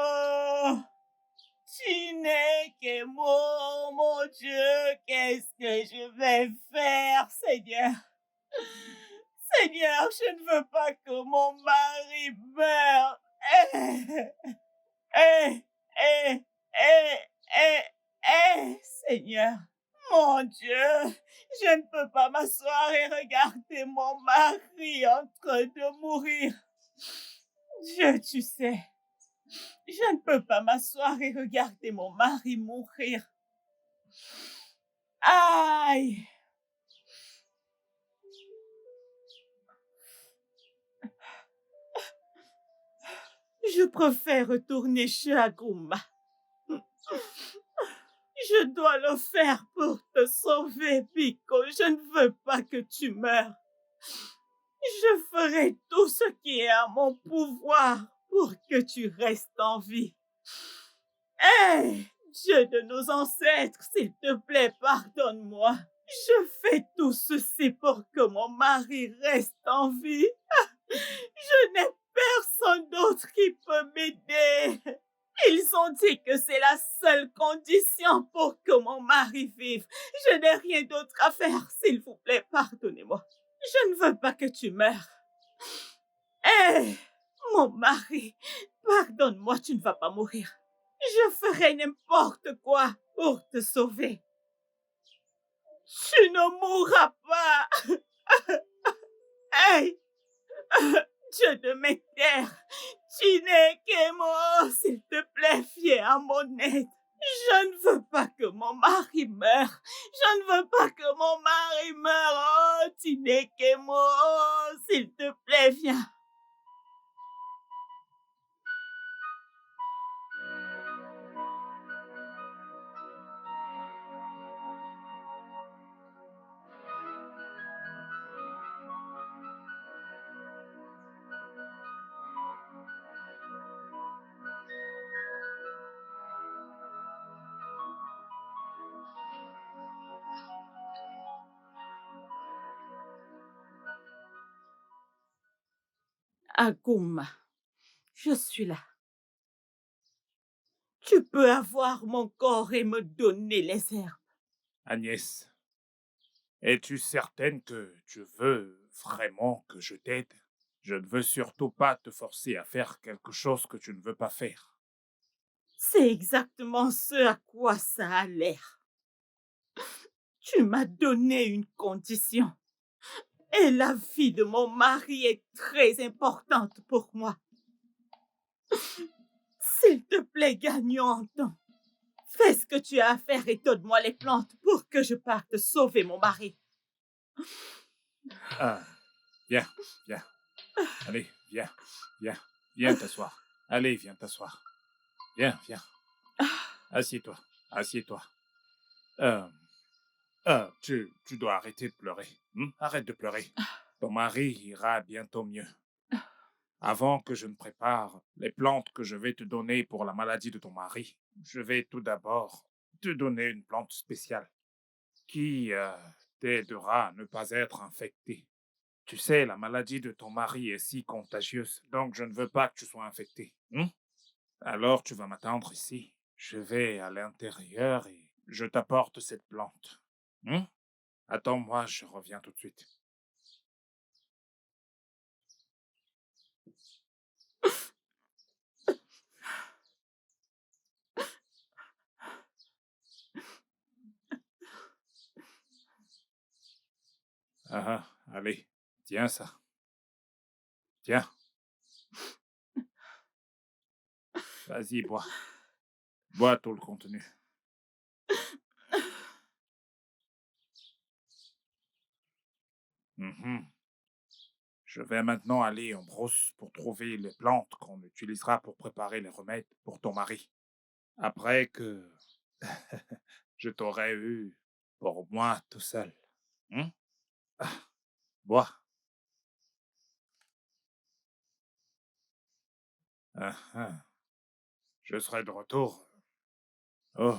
tu n'es que moi, mon Dieu, qu'est-ce que je vais faire, Seigneur? Seigneur, je ne veux pas que mon mari meure. Seigneur, mon Dieu, je ne peux pas m'asseoir et regarder mon mari en train de mourir. Dieu, tu sais, je ne peux pas m'asseoir et regarder mon mari mourir. Aïe! Je préfère retourner chez Aguma. Je dois le faire pour te sauver, Pico. Je ne veux pas que tu meurs. Je ferai tout ce qui est à mon pouvoir pour que tu restes en vie. Hé, Dieu de nos ancêtres, s'il te plaît, pardonne-moi. Je fais tout ceci pour que mon mari reste en vie. Je n'ai personne d'autre qui peut m'aider. Ils ont dit que c'est la seule condition pour que mon mari vive. Je n'ai rien d'autre à faire. S'il vous plaît, pardonnez-moi. Je ne veux pas que tu meurs. Hé, mon mari, pardonne-moi, tu ne vas pas mourir. Je ferai n'importe quoi pour te sauver. Tu ne mourras pas. Hey, Dieu de mes terres, Chinekemo, s'il te plaît, viens à mon aide. Je ne veux pas que mon mari meure. Je ne veux pas que mon mari meure. Oh, Chinekemo, oh, s'il te plaît, viens. Aguma, je suis là. Tu peux avoir mon corps et me donner les herbes. Agnès, es-tu certaine que tu veux vraiment que je t'aide? Je ne veux surtout pas te forcer à faire quelque chose que tu ne veux pas faire. C'est exactement ce à quoi ça a l'air. Tu m'as donné une condition. Et la vie de mon mari est très importante pour moi. S'il te plaît, gagnons en temps. Fais ce que tu as à faire et donne-moi les plantes pour que je parte sauver mon mari. Ah, viens. Allez, viens t'asseoir. Allez, viens t'asseoir. Viens. Assieds-toi. Tu dois arrêter de pleurer. Arrête de pleurer. Ton mari ira bientôt mieux. Avant que je ne prépare les plantes que je vais te donner pour la maladie de ton mari, je vais tout d'abord te donner une plante spéciale qui t'aidera à ne pas être infecté. Tu sais, la maladie de ton mari est si contagieuse, donc je ne veux pas que tu sois infecté. Alors tu vas m'attendre ici. Je vais à l'intérieur et je t'apporte cette plante. Attends-moi, je reviens tout de suite. Allez, tiens ça. Tiens. Vas-y, bois. Bois tout le contenu. Je vais maintenant aller en brousse pour trouver les plantes qu'on utilisera pour préparer les remèdes pour ton mari. Après que je t'aurai eu pour moi tout seul. Ah, bois. Ah, ah. Je serai de retour. Oh.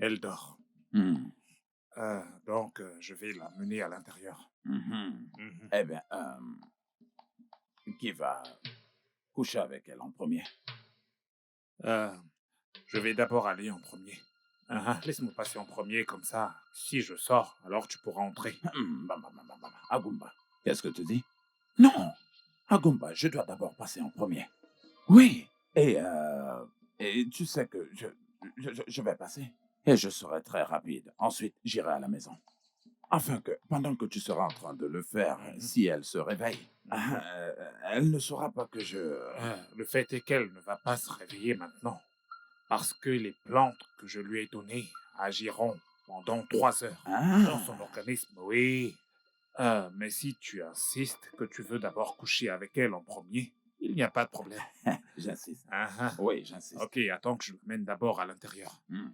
Elle dort. Hmm. Donc, je vais la mener à l'intérieur. Mhm. Mhm. Eh bien, qui va coucher avec elle en premier? Euh, je vais d'abord aller en premier. Laisse-moi passer en premier, comme ça, si je sors, alors tu pourras entrer. Agumba, qu'est-ce que tu dis? Non, Agumba, je dois d'abord passer en premier. Oui, et tu sais que je vais passer et je serai très rapide. Ensuite, j'irai à la maison. Afin que, pendant que tu seras en train de le faire, Mhm. si elle se réveille, elle ne saura pas que je... Le fait est qu'elle ne va pas se réveiller maintenant, parce que les plantes que je lui ai données agiront pendant 3 heures dans son Ah, organisme, oui. Mais si tu insistes que tu veux d'abord coucher avec elle en premier, il n'y a pas de problème. j'insiste. Ah, ah. Oui, j'insiste. Ok, attends que je l'amène d'abord à l'intérieur. Hmm.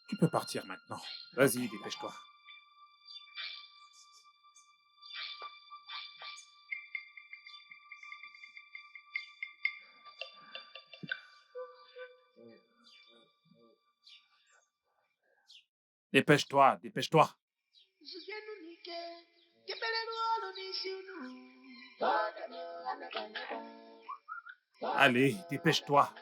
Tu peux partir maintenant. Vas-y, dépêche-toi. Dépêche-toi, dépêche-toi. Allez, dépêche-toi.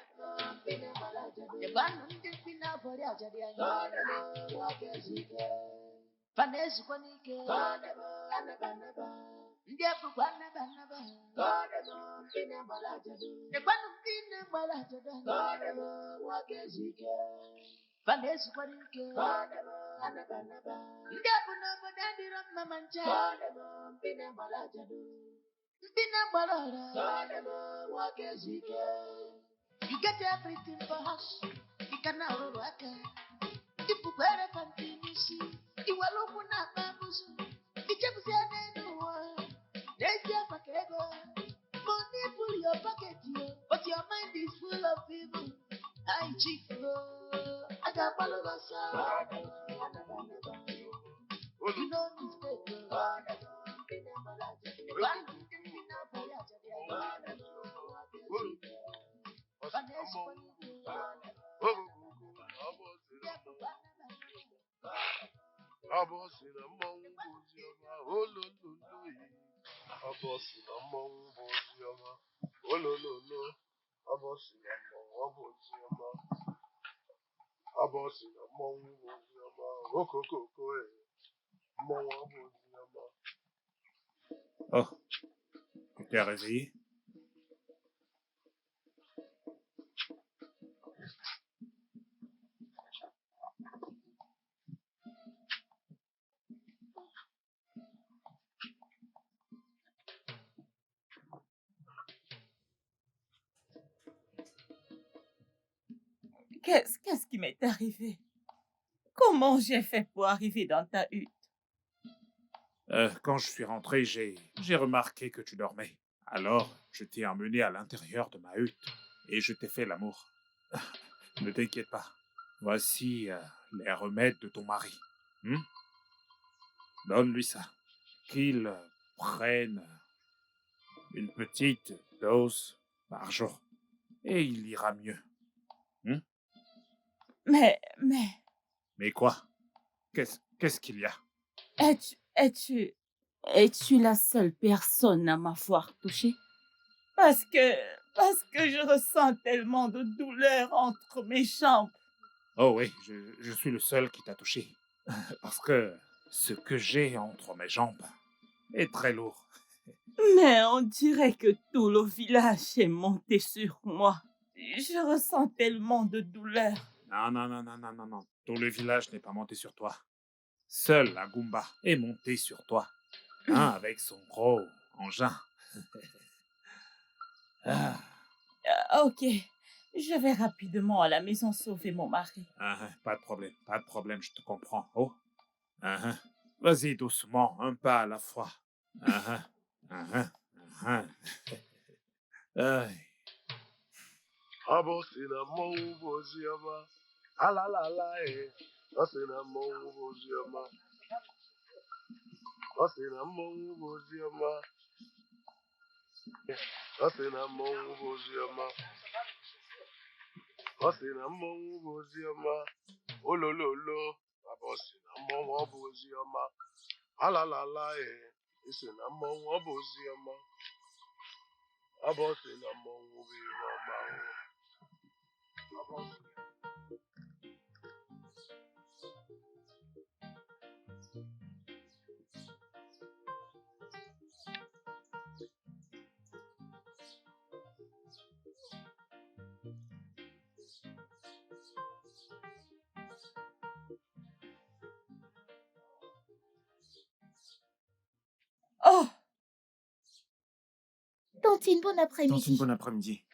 Oh, tu t'es réveillé? Qu'est-ce qui m'est arrivé? Comment j'ai fait pour arriver dans ta hutte? Quand je suis rentré, j'ai remarqué que tu dormais. Alors, je t'ai emmené à l'intérieur de ma hutte et je t'ai fait l'amour. Ne t'inquiète pas. Voici les remèdes de ton mari. Donne-lui ça. Qu'il prenne une petite dose par jour et il ira mieux. Mais, Mais quoi? Qu'est-ce qu'il y a? es-tu la seule personne à m'avoir touchée? Parce que je ressens tellement de douleur entre mes jambes. Oh oui, je suis le seul qui t'a touché. Parce que ce que j'ai entre mes jambes est très lourd. Mais on dirait que tout le village est monté sur moi. Je ressens tellement de douleur. Non, non, non, non, non, non, non. Tout le village n'est pas monté sur toi. Seul la Goomba est monté sur toi. Hein, avec son gros engin. Ah, Ok, je vais rapidement à la maison sauver mon mari. pas de problème, je te comprends. Oh, vas-y doucement, un pas à la fois. Ah, ah, ah, ah. Aïe. Abosina mongo ziama. Alalala Asina mongo ziama. Asina mongo ziama. Asina mongo ziama. Asina mongo ziama. Olololo. Abosina mongo ziama. Alalala Isina mongo ziama. Abosina mongo ziama. Oh, Tantine, bon après-midi. Tantine, bon après-midi.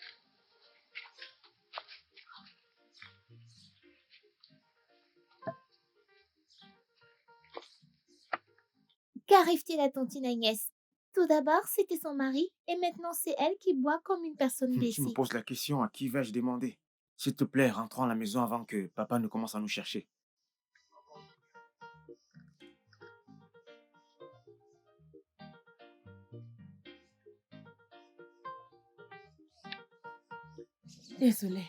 Qu'arrive-t-il à Tantine Agnès? Tout d'abord, c'était son mari, et maintenant c'est elle qui boit comme une personne Tu me blessée. poses la question, à qui vais-je demander? S'il te plaît, rentrons à la maison avant que papa ne commence à nous chercher. désolée.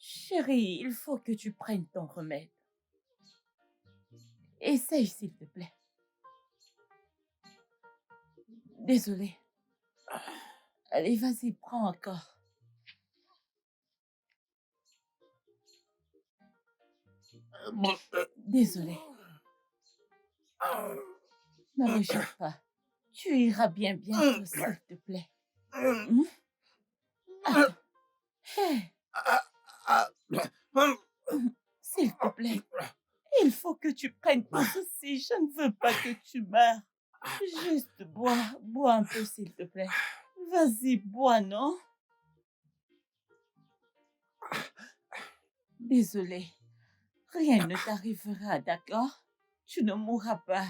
Chérie, il faut que tu prennes ton remède. Essaye, s'il te plaît. Désolée. Allez, vas-y, prends encore. Désolée. Ne rejette pas. Tu iras bien bientôt, s'il te plaît. Hmm? Attends. Hé, s'il te plaît. Il faut que tu prennes ton souci. Je ne veux pas que tu meurs. Juste bois un peu, s'il te plaît. Vas-y, bois, non? Désolée. Rien ne t'arrivera, d'accord? Tu ne mourras pas.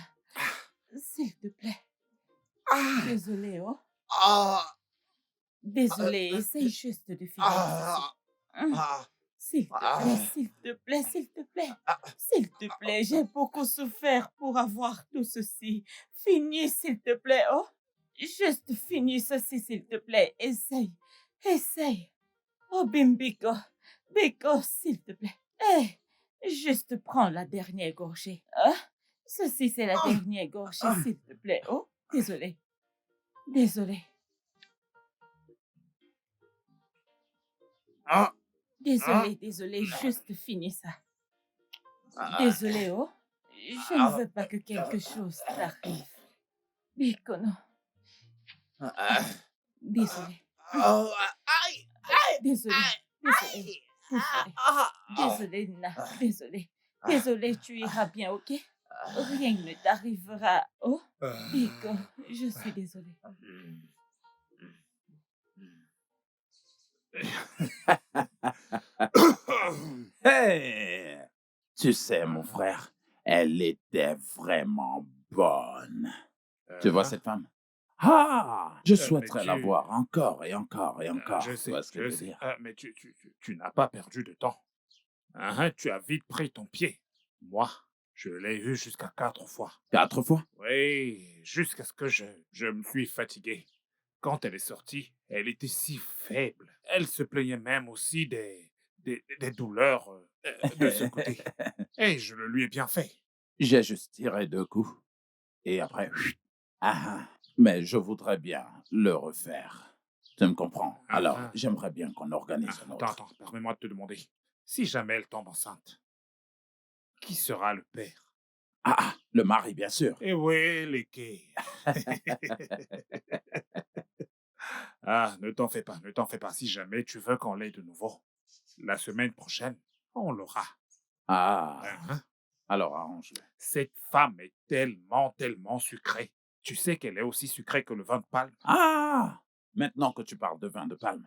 S'il te plaît. Désolée, oh. Désolée, essaye juste de finir ceci. S'il te plaît, s'il te plaît, s'il te plaît, j'ai beaucoup souffert pour avoir tout ceci. Finis, s'il te plaît, oh. Juste finis ceci, s'il te plaît. Essaye. Oh, Bimbiko, Biko, s'il te plaît. Juste prends la dernière gorgée. Hein? Ceci, c'est la dernière gorgée, s'il te plaît, oh. Désolée. Désolée, juste finis ça. Désolée, oh. Je ne veux pas que quelque chose t'arrive. Biko, non. Désolée. Désolée, Nina. Désolée, tu iras bien, ok? Rien ne t'arrivera, oh? Biko, je suis désolée. Hey! Tu sais, mon frère, elle était vraiment bonne. Tu vois cette femme? Ah! Je souhaiterais la voir encore et encore et encore. Je Tu sais, vois ce que je je veux sais. dire? Mais tu n'as pas perdu de temps. Tu as vite pris ton pied. Moi, je l'ai eu jusqu'à 4 fois. 4 fois? Oui, jusqu'à ce que je me suis fatigué. Quand elle est sortie, elle était si faible. Elle se plaignait même aussi des douleurs de ce côté. Et je le lui ai bien fait. J'ai juste tiré 2 coups et après ah! Mais je voudrais bien le refaire. Tu me comprends? Alors, Ah, j'aimerais bien qu'on organise un attends, autre. permets-moi de te demander. Si jamais elle tombe enceinte, qui sera le père? Le mari, bien sûr. Eh oui, les gays. Ne t'en fais pas, ne t'en fais pas. Si jamais tu veux qu'on l'ait de nouveau, la semaine prochaine, on l'aura. Hein? Alors arrange-le. Cette femme est tellement sucrée. Tu sais qu'elle est aussi sucrée que le vin de palme? Maintenant que tu parles de vin de palme,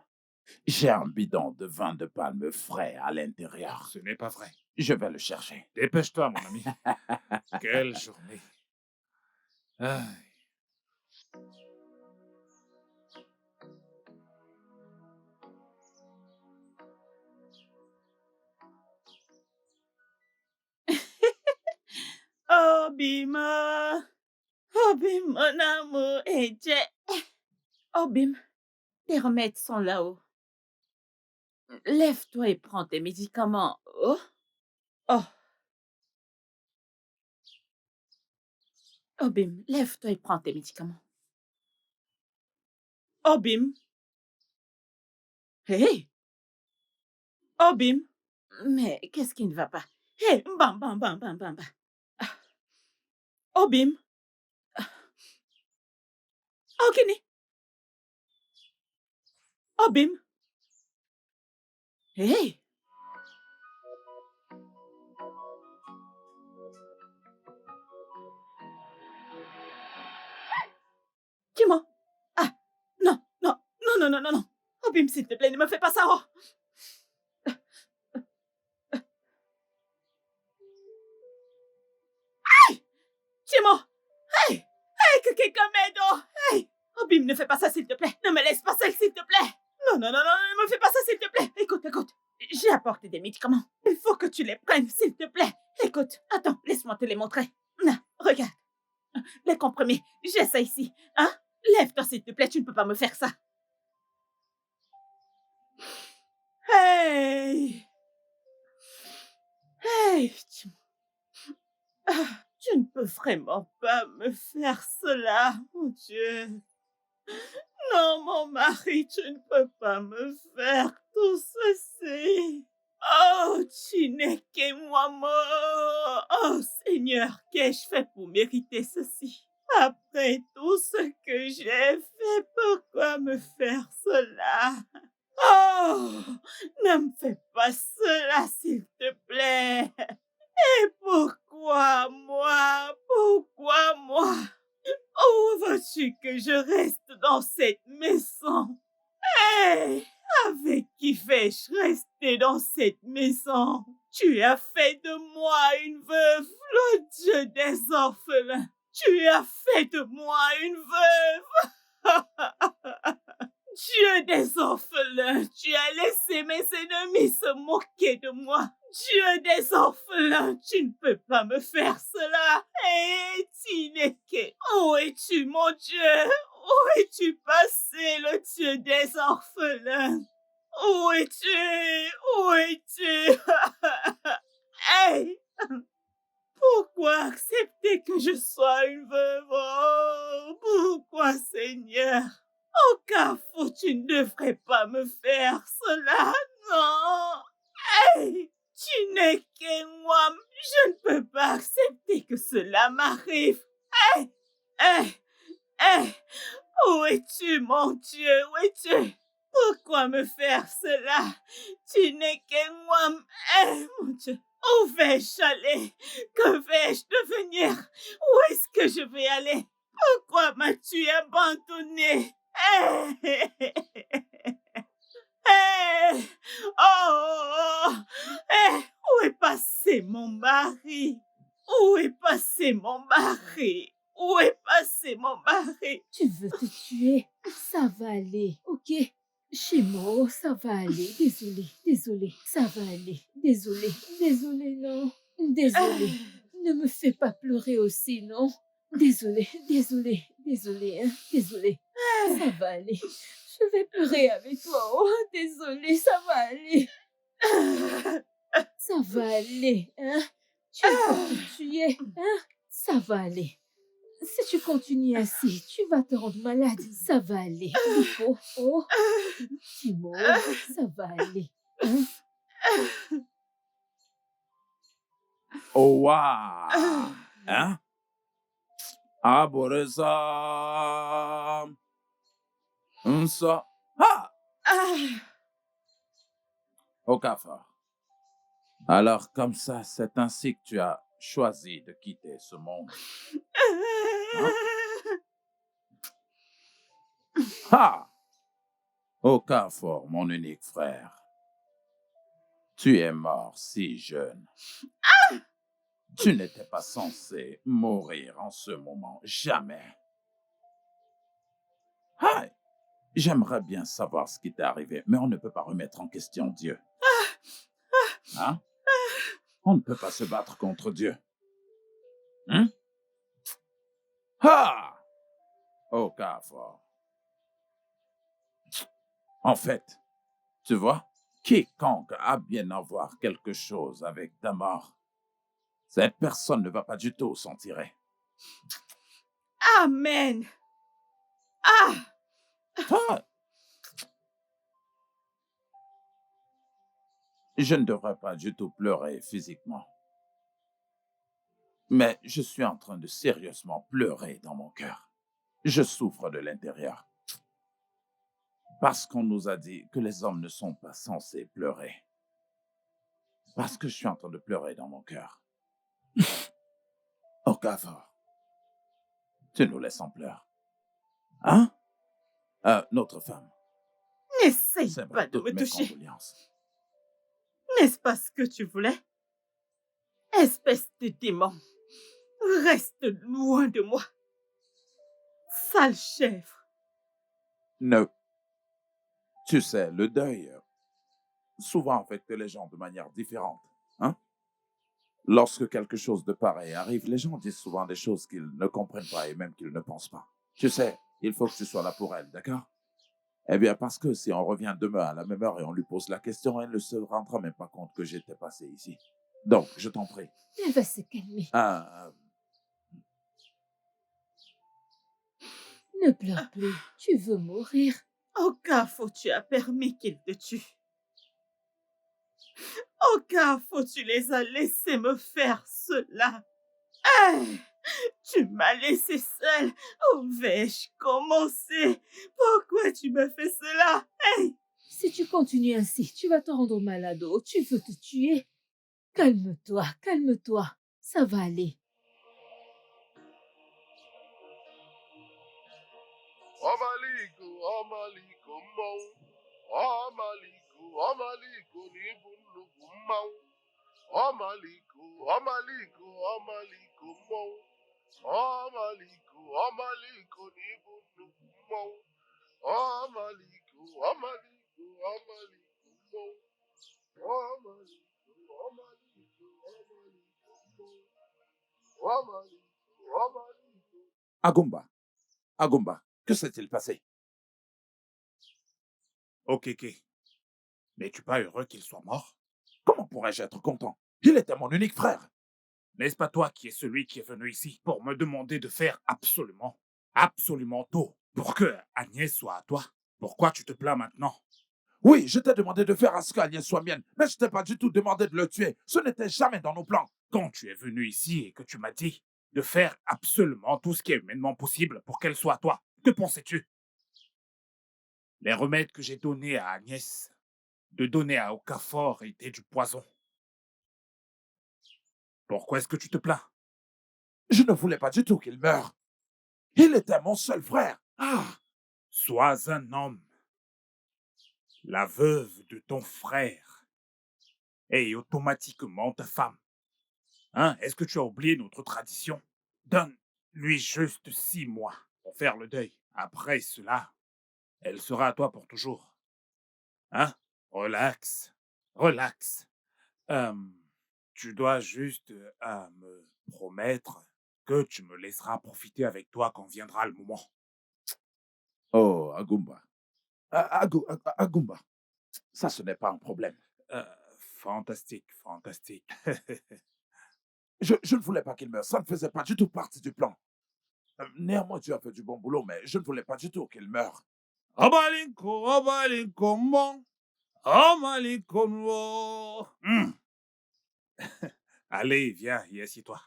j'ai un bidon de vin de palme frais à l'intérieur. Ce n'est pas vrai. Je vais le chercher. Dépêche-toi, mon ami. Quelle journée. Aïe. Obim, Obim, mon amour, et Obim, tes remèdes sont là-haut. Lève-toi et prends tes médicaments. Oh, Obim, lève-toi et prends tes médicaments. Obim. Hé! Obim. Mais qu'est-ce qui ne va pas? Hé! Bam, bam, bam, bam, bam, bam. Obim. Okini. Obim. Hé! Dis-moi. Non, non, non, non, non, non, non. Obim, s'il te plaît, ne me fais pas ça. Oh. Dis-moi. Hey! Hey, que quelqu'un m'aide. Oh. Hey! Obim, ne fais pas ça, s'il te plaît. Ne me laisse pas seule, s'il te plaît. Non, non, non, non, ne me fais pas ça, s'il te plaît. Écoute, écoute. J'ai apporté des médicaments. Il faut que tu les prennes, s'il te plaît. Écoute, attends, laisse-moi te les montrer. Regarde. Les comprimés, j'ai ça ici. Hein? Lève-toi, s'il te plaît, tu ne peux pas me faire ça. Hey! Hey! Tu ne peux vraiment pas me faire cela, mon Dieu. Non, mon mari, tu ne peux pas me faire tout ceci. Oh, tu n'es que moi mort. Oh, Seigneur, qu'ai-je fait pour mériter ceci? Après tout ce que j'ai fait, pourquoi me faire cela? Oh, ne me fais pas cela, s'il te plaît. Et pourquoi moi? Pourquoi moi? Où veux-tu que je reste dans cette maison? Hé! Avec qui vais-je rester dans cette maison? Tu as fait de moi une veuve, le Dieu des orphelins. Tu as fait de moi une veuve. Dieu des orphelins, tu as laissé mes ennemis se moquer de moi. Dieu des orphelins, tu ne peux pas me faire cela. Et Tineke, où es-tu, mon Dieu? Où es-tu passé, le Dieu des orphelins? Où es-tu? Où es-tu? Hey! Pourquoi accepter que je sois une veuve? Oh, pourquoi, Seigneur? Au carrefour, tu ne devrais pas me faire cela, non. Hey, tu n'es que moi. Je ne peux pas accepter que cela m'arrive. Hey, hey, hey, où es-tu, mon Dieu, où es-tu? Pourquoi me faire cela? Tu n'es que moi. Hey, mon Dieu. Où vais-je aller? Que vais-je devenir? Où est-ce que je vais aller? Pourquoi m'as-tu abandonné? Hey! Hey! Oh! Hey! Où est passé mon mari? Où est passé mon mari? Où est passé mon mari? Tu veux te tuer? Ça va aller, ok? Chimo, ça va aller. Désolé, ça va aller. Désolé, non. Désolé. Ne me fais pas pleurer aussi, non? Désolée, désolée, désolée, hein, désolée. Ça va aller. Je vais pleurer avec toi. Oh, désolée, ça va aller. Ça va aller, hein. Tu veux te tuer, hein. Ça va aller. Si tu continues ainsi, tu vas te rendre malade. Ça va aller. Nico, oh, Timo, ça va aller. Hein? Oh, waouh! Hein? Aboreza. Unsa. Ah! Okafor. Alors, comme ça, c'est ainsi que tu as choisi de quitter ce monde. Hein? Ah! Okafor, mon unique frère. Tu es mort si jeune. Tu n'étais pas censé mourir en ce moment, jamais. Ah! J'aimerais bien savoir ce qui t'est arrivé, mais on ne peut pas remettre en question Dieu. Hein? On ne peut pas se battre contre Dieu. Hein? Ah! Okafor. En fait, tu vois, quiconque a bien à voir quelque chose avec ta mort, cette personne ne va pas du tout s'en tirer. Amen. Ah! Ah! Je ne devrais pas du tout pleurer physiquement. Mais je suis en train de sérieusement pleurer dans mon cœur. Je souffre de l'intérieur. Parce qu'on nous a dit que les hommes ne sont pas censés pleurer. Parce que je suis en train de pleurer dans mon cœur. Okafor, tu nous laisses en pleurs. Hein? Notre femme, N'essaye c'est pas vrai, de toutes me mes toucher. condoléances. N'est-ce pas ce que tu voulais? Espèce de démon, reste loin de moi. Sale chèvre. Non. Tu sais, le deuil souvent affecte les gens de manière différente. Hein? Lorsque quelque chose de pareil arrive, les gens disent souvent des choses qu'ils ne comprennent pas et même qu'ils ne pensent pas. Tu sais, il faut que tu sois là pour elle, d'accord? Eh bien, parce que si on revient demain à la même heure et on lui pose la question, elle ne se rendra même pas compte que j'étais passé ici. Donc, je t'en prie. Elle va se calmer. Ne pleure plus. Tu veux mourir. Okafor, tu as permis qu'ils te tuent. Okafor, tu les as laissés me faire cela. Hey! Tu m'as laissé seule. Où vais-je commencer? Pourquoi tu me fais cela? Hey! Si tu continues ainsi, tu vas te rendre malade. Oh, tu veux te tuer. Calme-toi, calme-toi. Ça va aller. Amaliko, amaliko, mau. Amaliko, nibunu, mau. Amaliko, amaliko, amaliko, mau. Amaliko, nibunu, mau. Amaliko, amaliko, amaliko, mau. Amaliko, amaliko, amaliko, mau. Amaliko. Agumba, que s'est-il passé? Ok, n'es-tu pas heureux qu'il soit mort? Comment pourrais-je être content? Il était mon unique frère. N'est-ce pas toi qui es celui qui est venu ici pour me demander de faire absolument tout pour que Agnès soit à toi? Pourquoi tu te plains maintenant? Oui, je t'ai demandé de faire à ce qu'Agnès soit mienne, mais je t'ai pas du tout demandé de le tuer. Ce n'était jamais dans nos plans. Quand tu es venu ici et que tu m'as dit de faire absolument tout ce qui est humainement possible pour qu'elle soit à toi, que pensais-tu? Les remèdes que j'ai donnés à Agnès, de donner à Okafor étaient du poison. Pourquoi est-ce que tu te plains? Je ne voulais pas du tout qu'il meure. Il était mon seul frère. Ah! Sois un homme. La veuve de ton frère est automatiquement ta femme. Hein? Est-ce que tu as oublié notre tradition? Donne-lui juste 6 mois pour faire le deuil. Après cela, elle sera à toi pour toujours. Hein? Relax. Tu dois juste me promettre que tu me laisseras profiter avec toi quand viendra le moment. Oh, Agumba. Agumba, ça, ce n'est pas un problème. Fantastique, fantastique. Je ne voulais pas qu'il meure. Ça ne faisait pas du tout partie du plan. Néanmoins, tu as fait du bon boulot, mais je ne voulais pas du tout qu'il meure. Obalinko, mbon. Obalinko, nwo. Allez, viens et assieds-toi.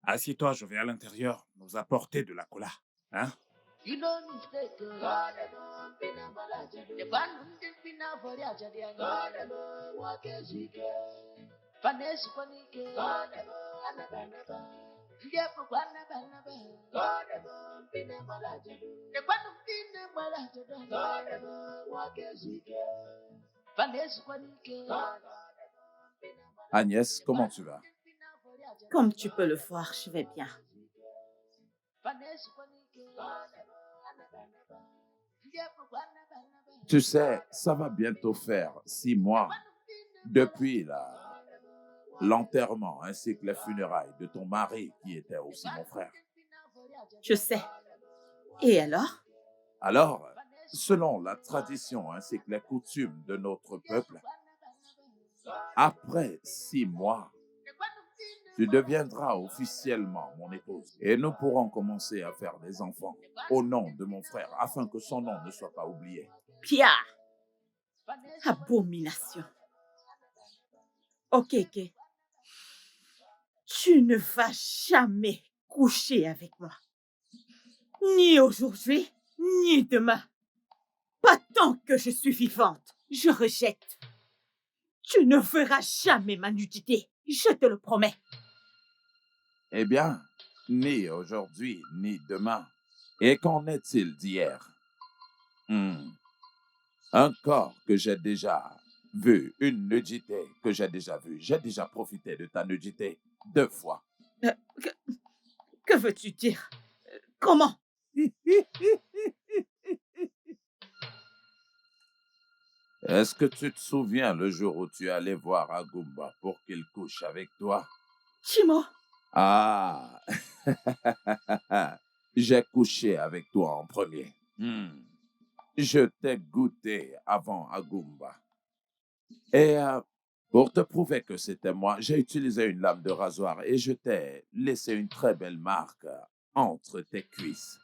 Assieds-toi, je vais à l'intérieur nous apporter de la cola. Hein? You don't mistake. God alone, pina malaja. The banum din pina variaja dia. God alone, wakeshike. Panesu panike. God alone, anabanaba. Yepo banaba. God alone, pina malaja. The banum din malaja. God alone, wakeshike. Panesu panike. God alone, pina malaja. Agnès, comment tu vas? Comme tu peux le voir, je vais bien. Tu sais, ça va bientôt faire 6 mois depuis l'enterrement ainsi que les funérailles de ton mari qui était aussi mon frère. Je sais. Et alors? Alors, selon la tradition ainsi que les coutumes de notre peuple, après 6 mois, tu deviendras officiellement mon épouse et nous pourrons commencer à faire des enfants au nom de mon frère afin que son nom ne soit pas oublié. Pierre! Abomination. Ok. Tu ne vas jamais coucher avec moi. Ni aujourd'hui, ni demain. Pas tant que je suis vivante. Je rejette. Tu ne verras jamais ma nudité. Je te le promets. Eh bien, ni aujourd'hui, ni demain. Et qu'en est-il d'hier? Un corps que j'ai déjà vu, une nudité que j'ai déjà vue. J'ai déjà profité de ta nudité 2 fois. Que veux-tu dire? Comment? Est-ce que tu te souviens le jour où tu allais voir Agumba pour qu'il couche avec toi? Chimo? Ah, j'ai couché avec toi en premier. Je t'ai goûté avant Agumba. Et pour te prouver que c'était moi, j'ai utilisé une lame de rasoir et je t'ai laissé une très belle marque entre tes cuisses.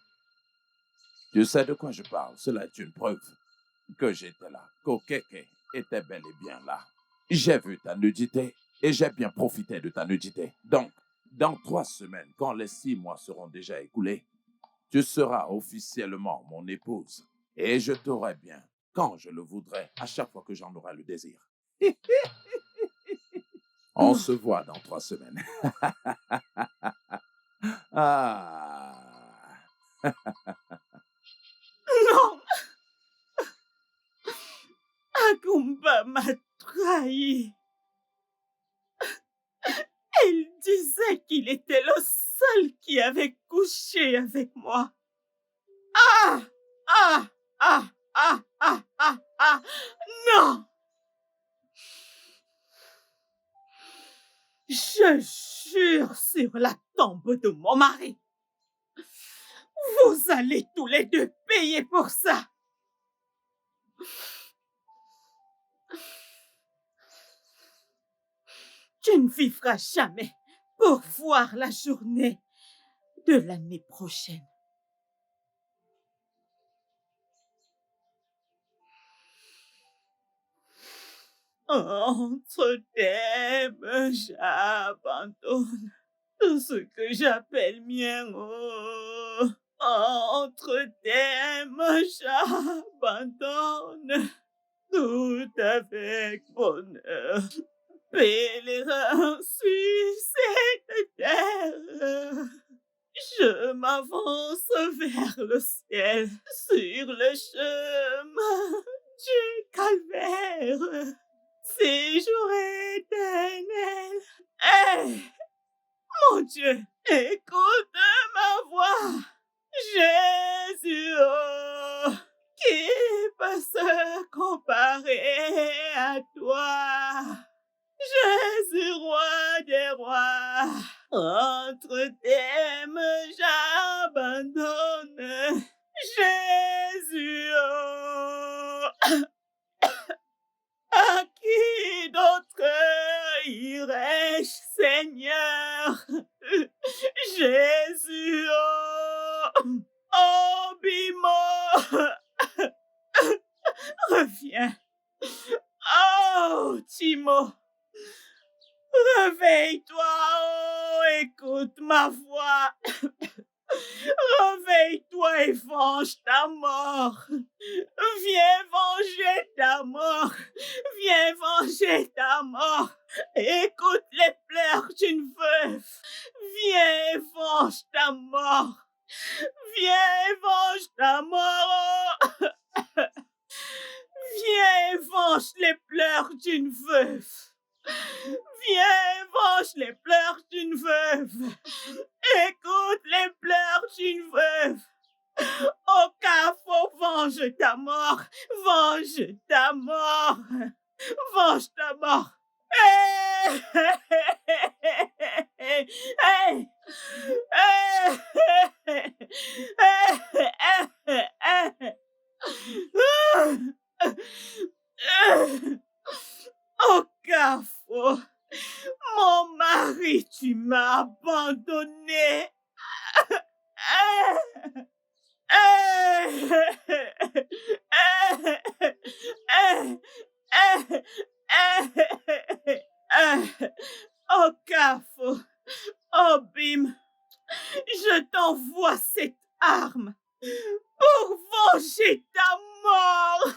Tu sais de quoi je parle? Cela est une preuve que j'étais là, qu'Okeke était bel et bien là. J'ai vu ta nudité et j'ai bien profité de ta nudité. Donc, dans 3 semaines, quand les 6 mois seront déjà écoulés, tu seras officiellement mon épouse et je t'aurai bien quand je le voudrai, à chaque fois que j'en aurai le désir. On se voit dans 3 semaines. Ah. Non! Agumba m'a trahi. Elle disait qu'il était le seul qui avait couché avec moi. Ah! Non! Je jure sur la tombe de mon mari. Vous allez tous les 2 payer pour ça. Tu ne vivras jamais pour voir la journée de l'année prochaine. Entre tes mains, j'abandonne tout ce que j'appelle mien. Oh. Entre tes mains, j'abandonne tout avec bonheur. Pèlerin sur cette terre, je m'avance vers le ciel sur le chemin du calvaire. Séjour éternel. Hey, mon Dieu, écoute ma voix. Jésus, oh, qui peut se comparer à toi? Jésus, roi des rois, Entre tes mains, j'abandonne. Jésus, oh, à qui d'autre irais-je, Seigneur? Jésus, oh, Bimo, reviens. Oh, Timo, réveille-toi, oh, écoute ma voix. Réveille-toi et venge ta mort. Viens venger ta mort. Viens venger ta mort. Écoute les pleurs d'une veuve. Viens et venge ta mort. Viens et venge ta mort. Viens et venge les pleurs d'une veuve. Viens et venge les pleurs d'une veuve. Écoute les pleurs d'une veuve. Au Carrefour, venge ta mort. Venge ta mort. Venge ta mort. Hey! Hey! Hey! Au Carrefour, mon mari, tu m'as abandonné. Oh, Carrefour, oh, Bim, je t'envoie cette arme pour venger ta mort.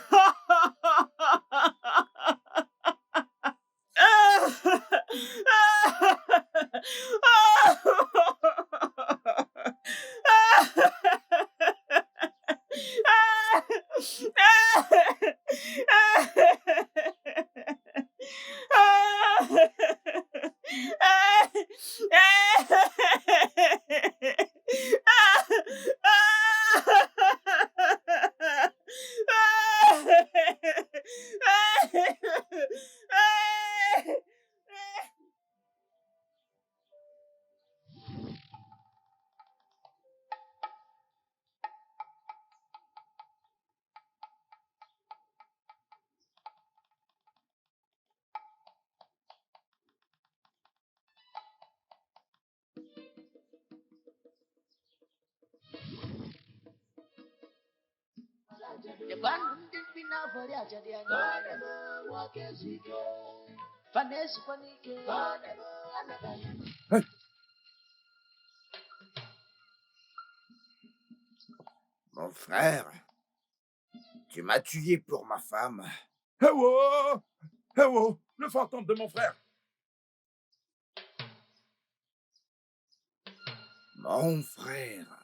Mon frère, tu m'as tué pour ma femme. Eh oh! Eh oh! Le fantôme de mon frère! Mon frère.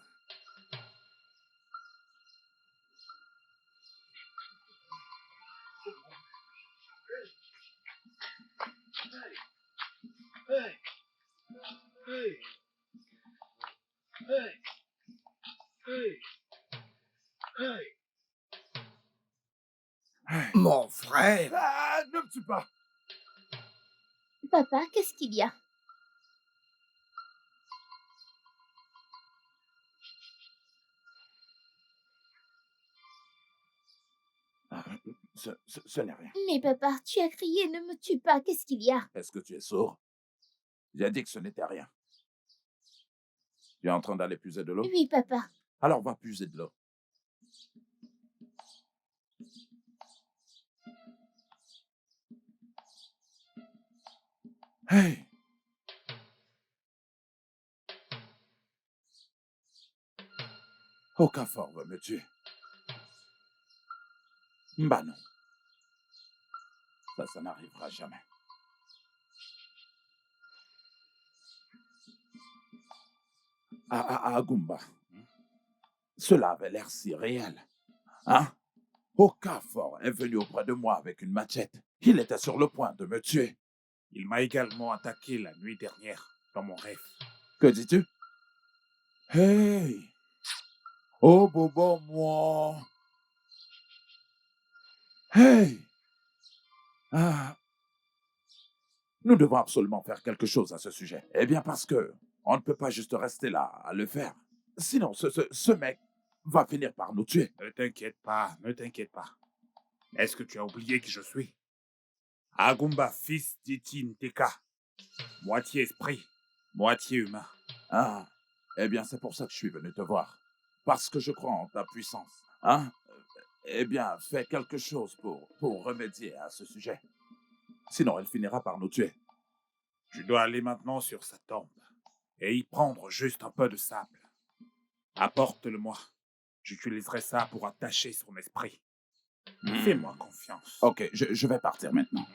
Mon frère. Ah, ne me tue pas! Papa, qu'est-ce qu'il y a? Ah, ce n'est rien. Mais papa, tu as crié, ne me tue pas, qu'est-ce qu'il y a? Est-ce que tu es sourd? J'ai dit que ce n'était rien. Tu es en train d'aller puiser de l'eau? Oui, papa. Alors va puiser de l'eau. Hey! Okafor veut me tuer. Bah non. Ça n'arrivera jamais. À Agumba, cela avait l'air si réel. Hein? Okafor est venu auprès de moi avec une machette. Il était sur le point de me tuer. Il m'a également attaqué la nuit dernière dans mon rêve. Que dis-tu? Hey! Oh, bobo, moi! Hey! Ah! Nous devons absolument faire quelque chose à ce sujet. Eh bien, parce que on ne peut pas juste rester là à le faire. Sinon, ce mec va finir par nous tuer. Ne t'inquiète pas, ne t'inquiète pas. Est-ce que tu as oublié qui je suis? Agumba, fils d'Itin Teka. Moitié esprit, moitié humain. Ah, eh bien, c'est pour ça que je suis venu te voir. Parce que je crois en ta puissance. Hein? Eh bien, fais quelque chose pour remédier à ce sujet. Sinon, elle finira par nous tuer. Tu dois aller maintenant sur sa tombe et y prendre juste un peu de sable. Apporte-le-moi. J'utiliserai ça pour attacher son esprit. Fais-moi confiance. Ok, je vais partir maintenant.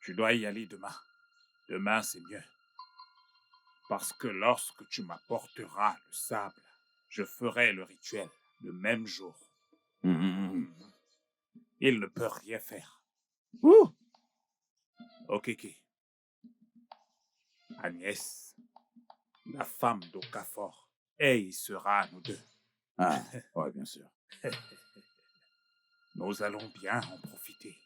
Tu dois y aller demain. Demain, c'est mieux. Parce que lorsque tu m'apporteras le sable, je ferai le rituel le même jour. Il ne peut rien faire. Okeke. Agnès, la femme d'Okafor, et il sera à nous deux. Ah, ouais, bien sûr. Nous allons bien en profiter.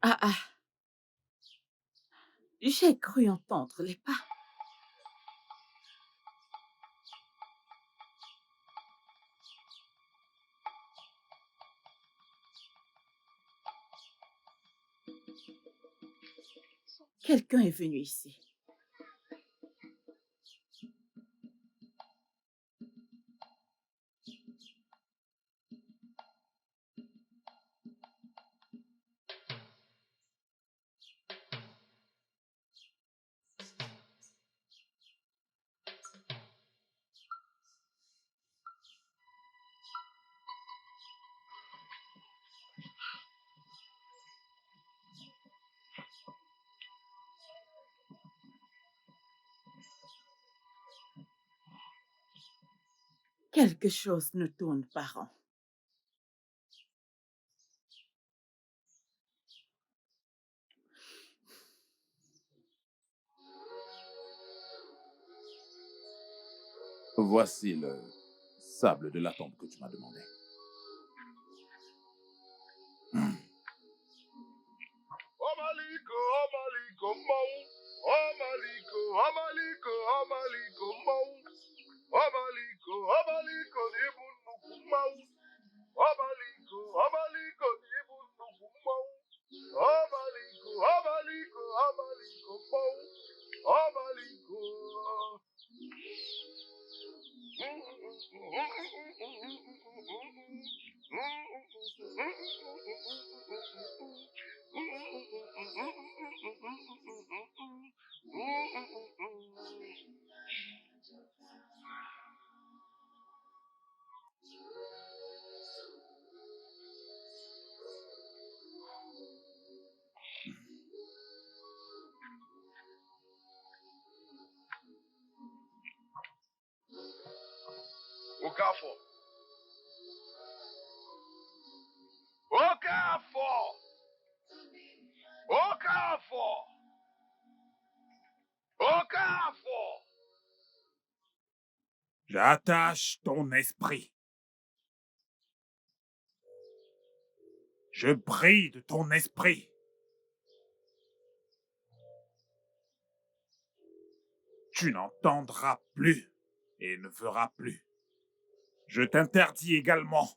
Ah ah, j'ai cru entendre les pas. Quelqu'un est venu ici. Quelque chose ne tourne pas rond. Voici le sable de la tombe que tu m'as demandé. Amaliko, Amaliko, Mou. Amaliko, Amaliko, Amaliko, Mou. Amaliko, Amaliko, Nibunuku, Mou. Amaliko, Amaliko, Nibunuku, Mou. Amaliko, Amaliko, Amaliko, Mou. Amaliko. Okafor. Okafor. Okafor. Okafor. J'attache ton esprit. Je bride ton esprit. Tu n'entendras plus et ne verras plus. Je t'interdis également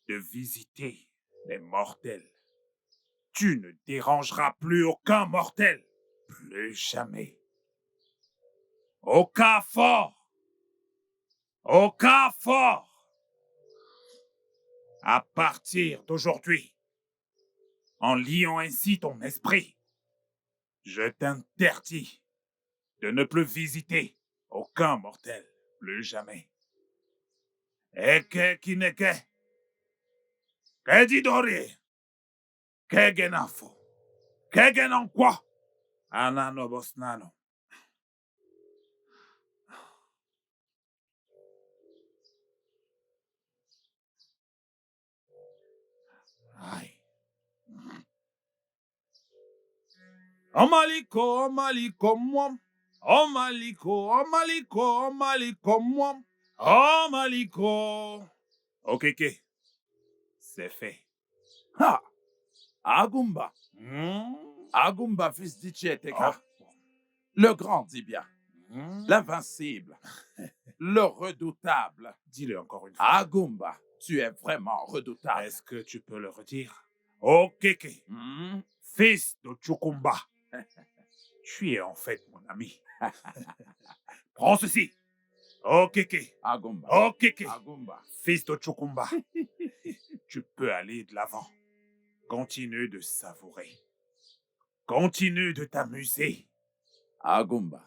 de visiter les mortels. Tu ne dérangeras plus aucun mortel. Plus jamais. Okafor. Okafor. À partir d'aujourd'hui, en liant ainsi ton esprit, je t'interdis de ne plus visiter aucun mortel, plus jamais. Eke kineke, kedidori, kegenafo, kegenankwa, ananobosnano. Aïe. Omaliko, omaliko, mwam. Omaliko, omaliko, omaliko, mwam. Omaliko. Okeke, c'est fait. Ha! Agumba. Hmm? Agumba, fils d'Icheteka. Oh. Le grand dit bien. Hmm? L'invincible. Le redoutable. Dis-le encore une fois. Agumba, tu es vraiment redoutable. Est-ce que tu peux le redire? Okeke, Hmm? fils de Chukumba. Tu es en fait mon ami. Prends ceci. Okeke, Agumba. Okeke, Agumba. fils de Chukumba. Tu peux aller de l'avant. Continue de savourer. Continue de t'amuser. Agumba.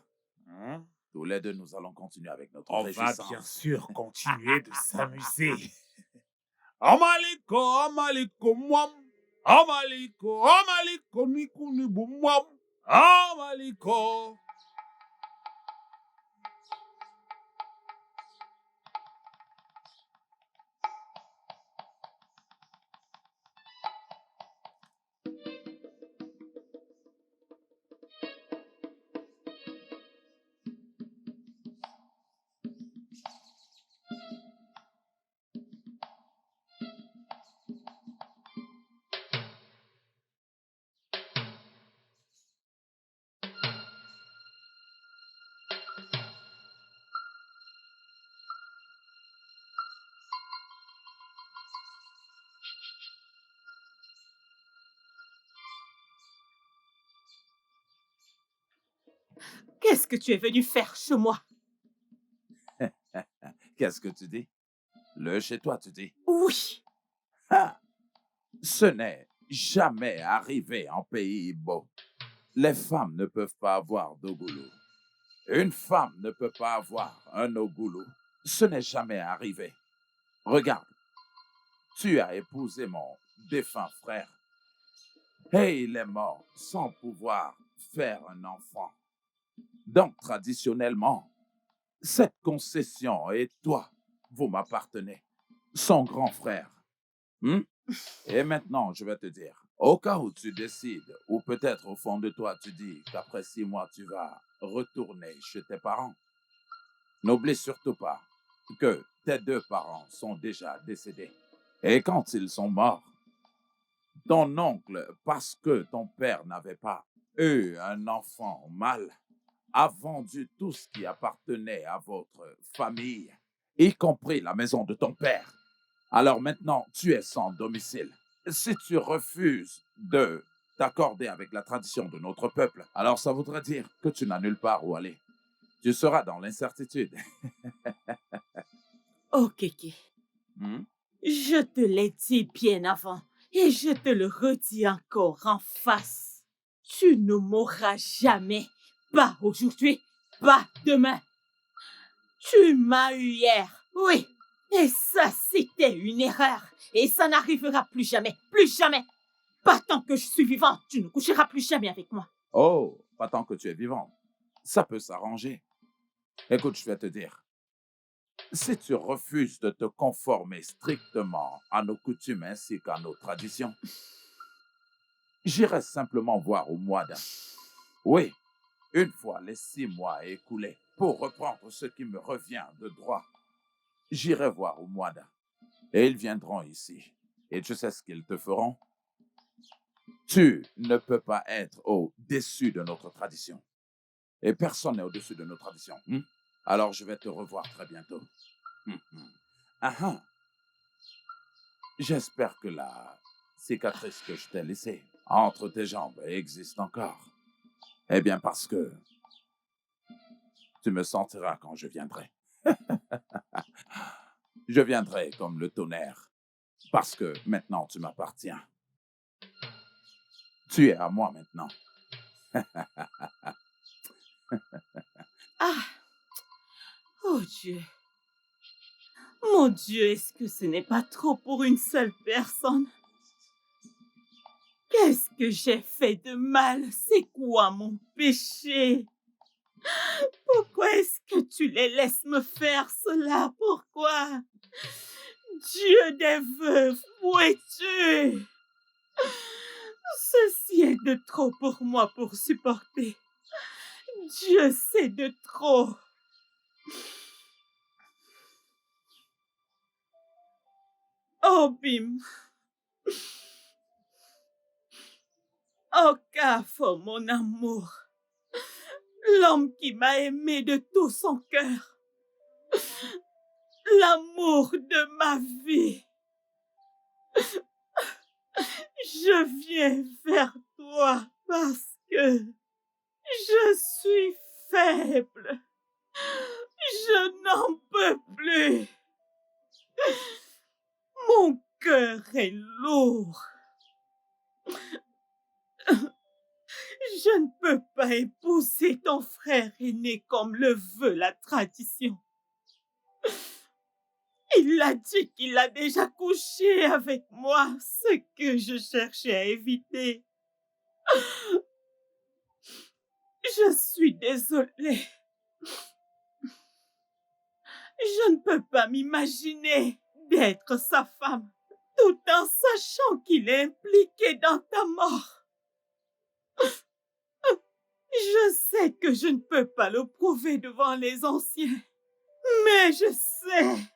Hein? Tous les deux, nous allons continuer avec notre On va réjouissance. bien sûr continuer de s'amuser. Amaliko, amaliko, mwam. Amaliko, amaliko, nikunibu, mwam. Amaliko. Qu'est-ce que tu es venu faire chez moi? Qu'est-ce que tu dis? Le chez toi, tu dis? Oui. Ah! Ce n'est jamais arrivé en pays Igbo. Les femmes ne peuvent pas avoir d'Ogulu. Une femme ne peut pas avoir un Ogulu. Ce n'est jamais arrivé. Regarde, tu as épousé mon défunt frère et il est mort sans pouvoir faire un enfant. Donc, traditionnellement, cette concession et toi, vous m'appartenez, son grand frère. Hmm? Et maintenant, je vais te dire, au cas où tu décides, ou peut-être au fond de toi, tu dis qu'après 6 mois, tu vas retourner chez tes parents, n'oublie surtout pas que tes 2 parents sont déjà décédés. Et quand ils sont morts, ton oncle, parce que ton père n'avait pas eu un enfant mâle, a vendu tout ce qui appartenait à votre famille, y compris la maison de ton père. Alors maintenant, tu es sans domicile. Si tu refuses de t'accorder avec la tradition de notre peuple, alors ça voudrait dire que tu n'as nulle part où aller. Tu seras dans l'incertitude. Oh, Kéké, Hmm? je te l'ai dit bien avant et je te le redis encore en face. Tu ne mourras jamais. Pas aujourd'hui, pas demain. Tu m'as eu hier, oui. Et ça, c'était une erreur. Et ça n'arrivera plus jamais, plus jamais. Pas tant que je suis vivante, tu ne coucheras plus jamais avec moi. Oh, pas tant que tu es vivant. Ça peut s'arranger. Écoute, je vais te dire. Si tu refuses de te conformer strictement à nos coutumes ainsi qu'à nos traditions, j'irai simplement voir Oumwada. Oui, une fois les 6 mois écoulés, pour reprendre ce qui me revient de droit, j'irai voir Oumwada. Et ils viendront ici. Et tu sais ce qu'ils te feront? Tu ne peux pas être au-dessus de notre tradition. Et personne n'est au-dessus de nos traditions. Alors je vais te revoir très bientôt. Ah ah. J'espère que la cicatrice que je t'ai laissée entre tes jambes existe encore. Eh bien, parce que tu me sentiras quand je viendrai. Je viendrai comme le tonnerre, parce que maintenant tu m'appartiens. Tu es à moi maintenant. Ah, oh Dieu. Mon Dieu, est-ce que ce n'est pas trop pour une seule personne? Qu'est-ce que j'ai fait de mal? C'est quoi mon péché? Pourquoi est-ce que tu les laisses me faire cela? Pourquoi? Dieu des veuves, où es-tu? Ceci est de trop pour moi pour supporter. Dieu, c'est de trop. Oh, Bim. Oh, Kafo, mon amour. L'homme qui m'a aimé de tout son cœur. L'amour de ma vie. Je viens vers toi parce que je suis faible. Je n'en peux plus. Mon cœur est lourd. Je ne peux pas épouser ton frère aîné comme le veut la tradition. Il a dit qu'il a déjà couché avec moi, ce que je cherchais à éviter. Je suis désolée. Je ne peux pas m'imaginer d'être sa femme, tout en sachant qu'il est impliqué dans ta mort. Je sais que je ne peux pas le prouver devant les anciens, mais je sais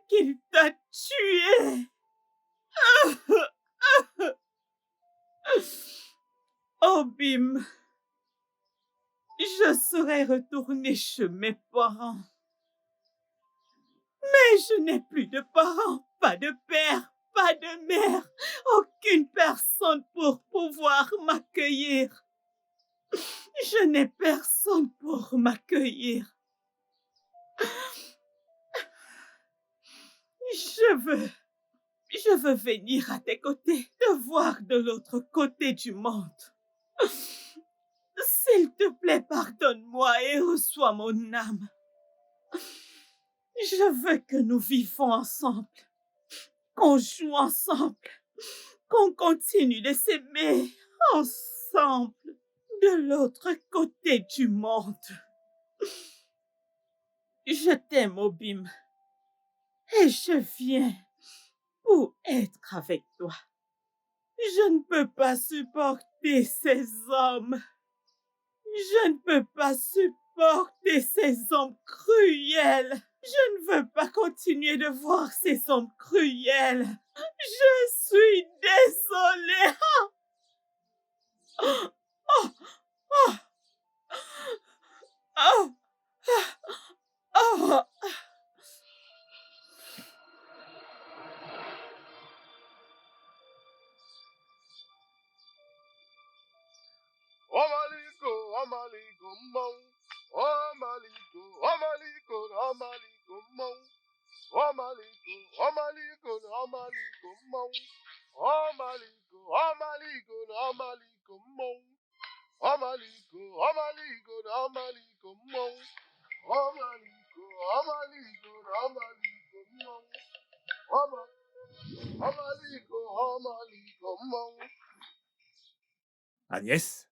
qu'il t'a tué. Oh Bim, je serais retournée chez mes parents. Mais je n'ai plus de parents, pas de père, pas de mère, aucune personne pour pouvoir m'accueillir. Je n'ai personne pour m'accueillir. Je veux venir à tes côtés, te voir de l'autre côté du monde. S'il te plaît, pardonne-moi et reçois mon âme. Je veux que nous vivons ensemble, qu'on joue ensemble, qu'on continue de s'aimer ensemble de l'autre côté du monde. Je t'aime, Obim, et je viens pour être avec toi. Je ne peux pas supporter ces hommes. Je ne peux pas supporter ces hommes cruels. Je ne veux pas continuer de voir ces hommes cruels. Je suis désolée. Oh, oh, oh, oh, oh. Omaliko, Omaliko, Mong. Omaliko, Omaliko, Omaliko, Mong. Omaliko, Omaliko, Omaliko, Mong. Omaliko, Omaliko, Omaliko, Mong. Omaliko, Omaliko, Omaliko, Mong. Omaliko, Omaliko, Omaliko, Mong. Omaliko, Omaliko, Mong. Agnès?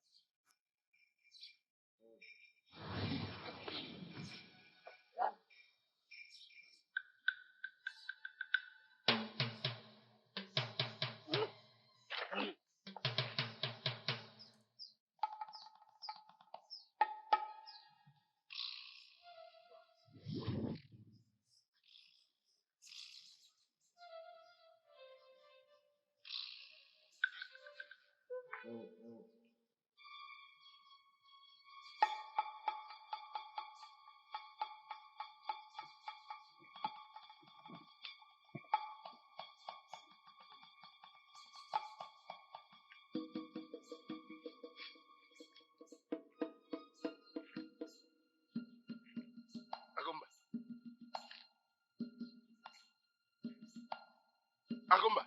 Akumba.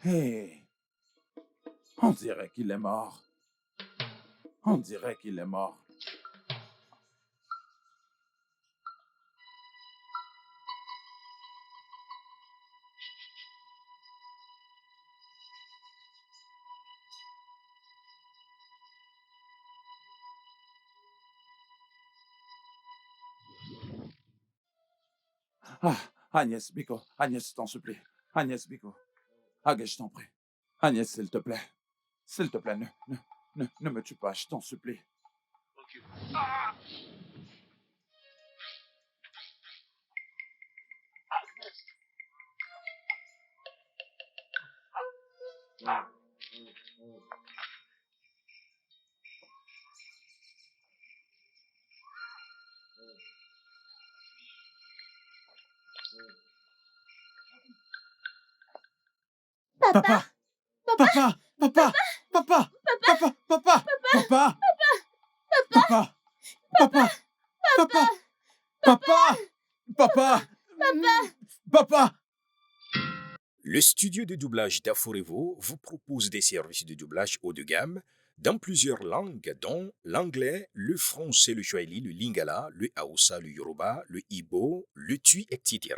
Hé, on dirait qu'il est mort. On dirait qu'il est mort. Ah, Agnès, Biko, Agnès, je t'en supplie. Agnès, Biko. Agnès, je t'en prie. Agnès, s'il te plaît. S'il te plaît, ne me tue pas, je t'en supplie. Ok. Ah! Agnès. Papa! Papa! Papa! Papa! Papa! Papa! Papa! Papa! Papa! Papa! Papa! Papa! Papa! Le studio de doublage d'Aforevo vous propose des services de doublage haut de gamme dans plusieurs langues, dont l'anglais, le français, le swahili, le lingala, le hausa, le yoruba, le ibo, le tui, etc.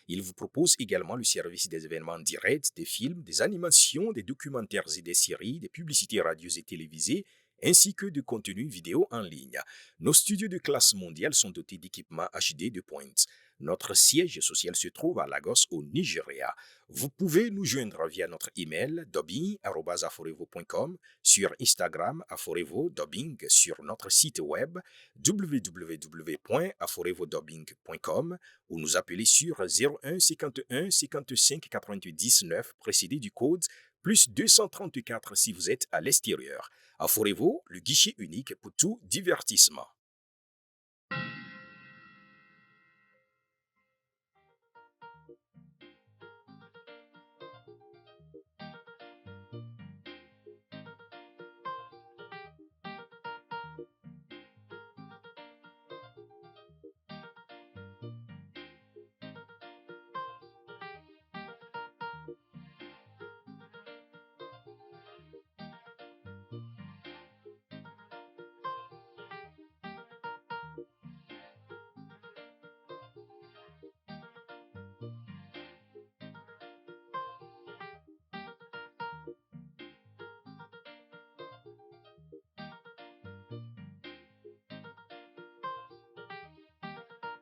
Il vous propose également le service des événements directs, des films, des animations, des documentaires et des séries, des publicités radios et télévisées, ainsi que de contenus vidéo en ligne. Nos studios de classe mondiale sont dotés d'équipements HD de pointe. Notre siège social se trouve à Lagos, au Nigeria. Vous pouvez nous joindre via notre email dubbing@aforevo.com, sur Instagram aforevo-dubbing, sur notre site web www.aforevodubbing.com ou nous appeler sur 01 51 55 99 précédé du code plus 234 si vous êtes à l'extérieur. Aforevo, le guichet unique pour tout divertissement.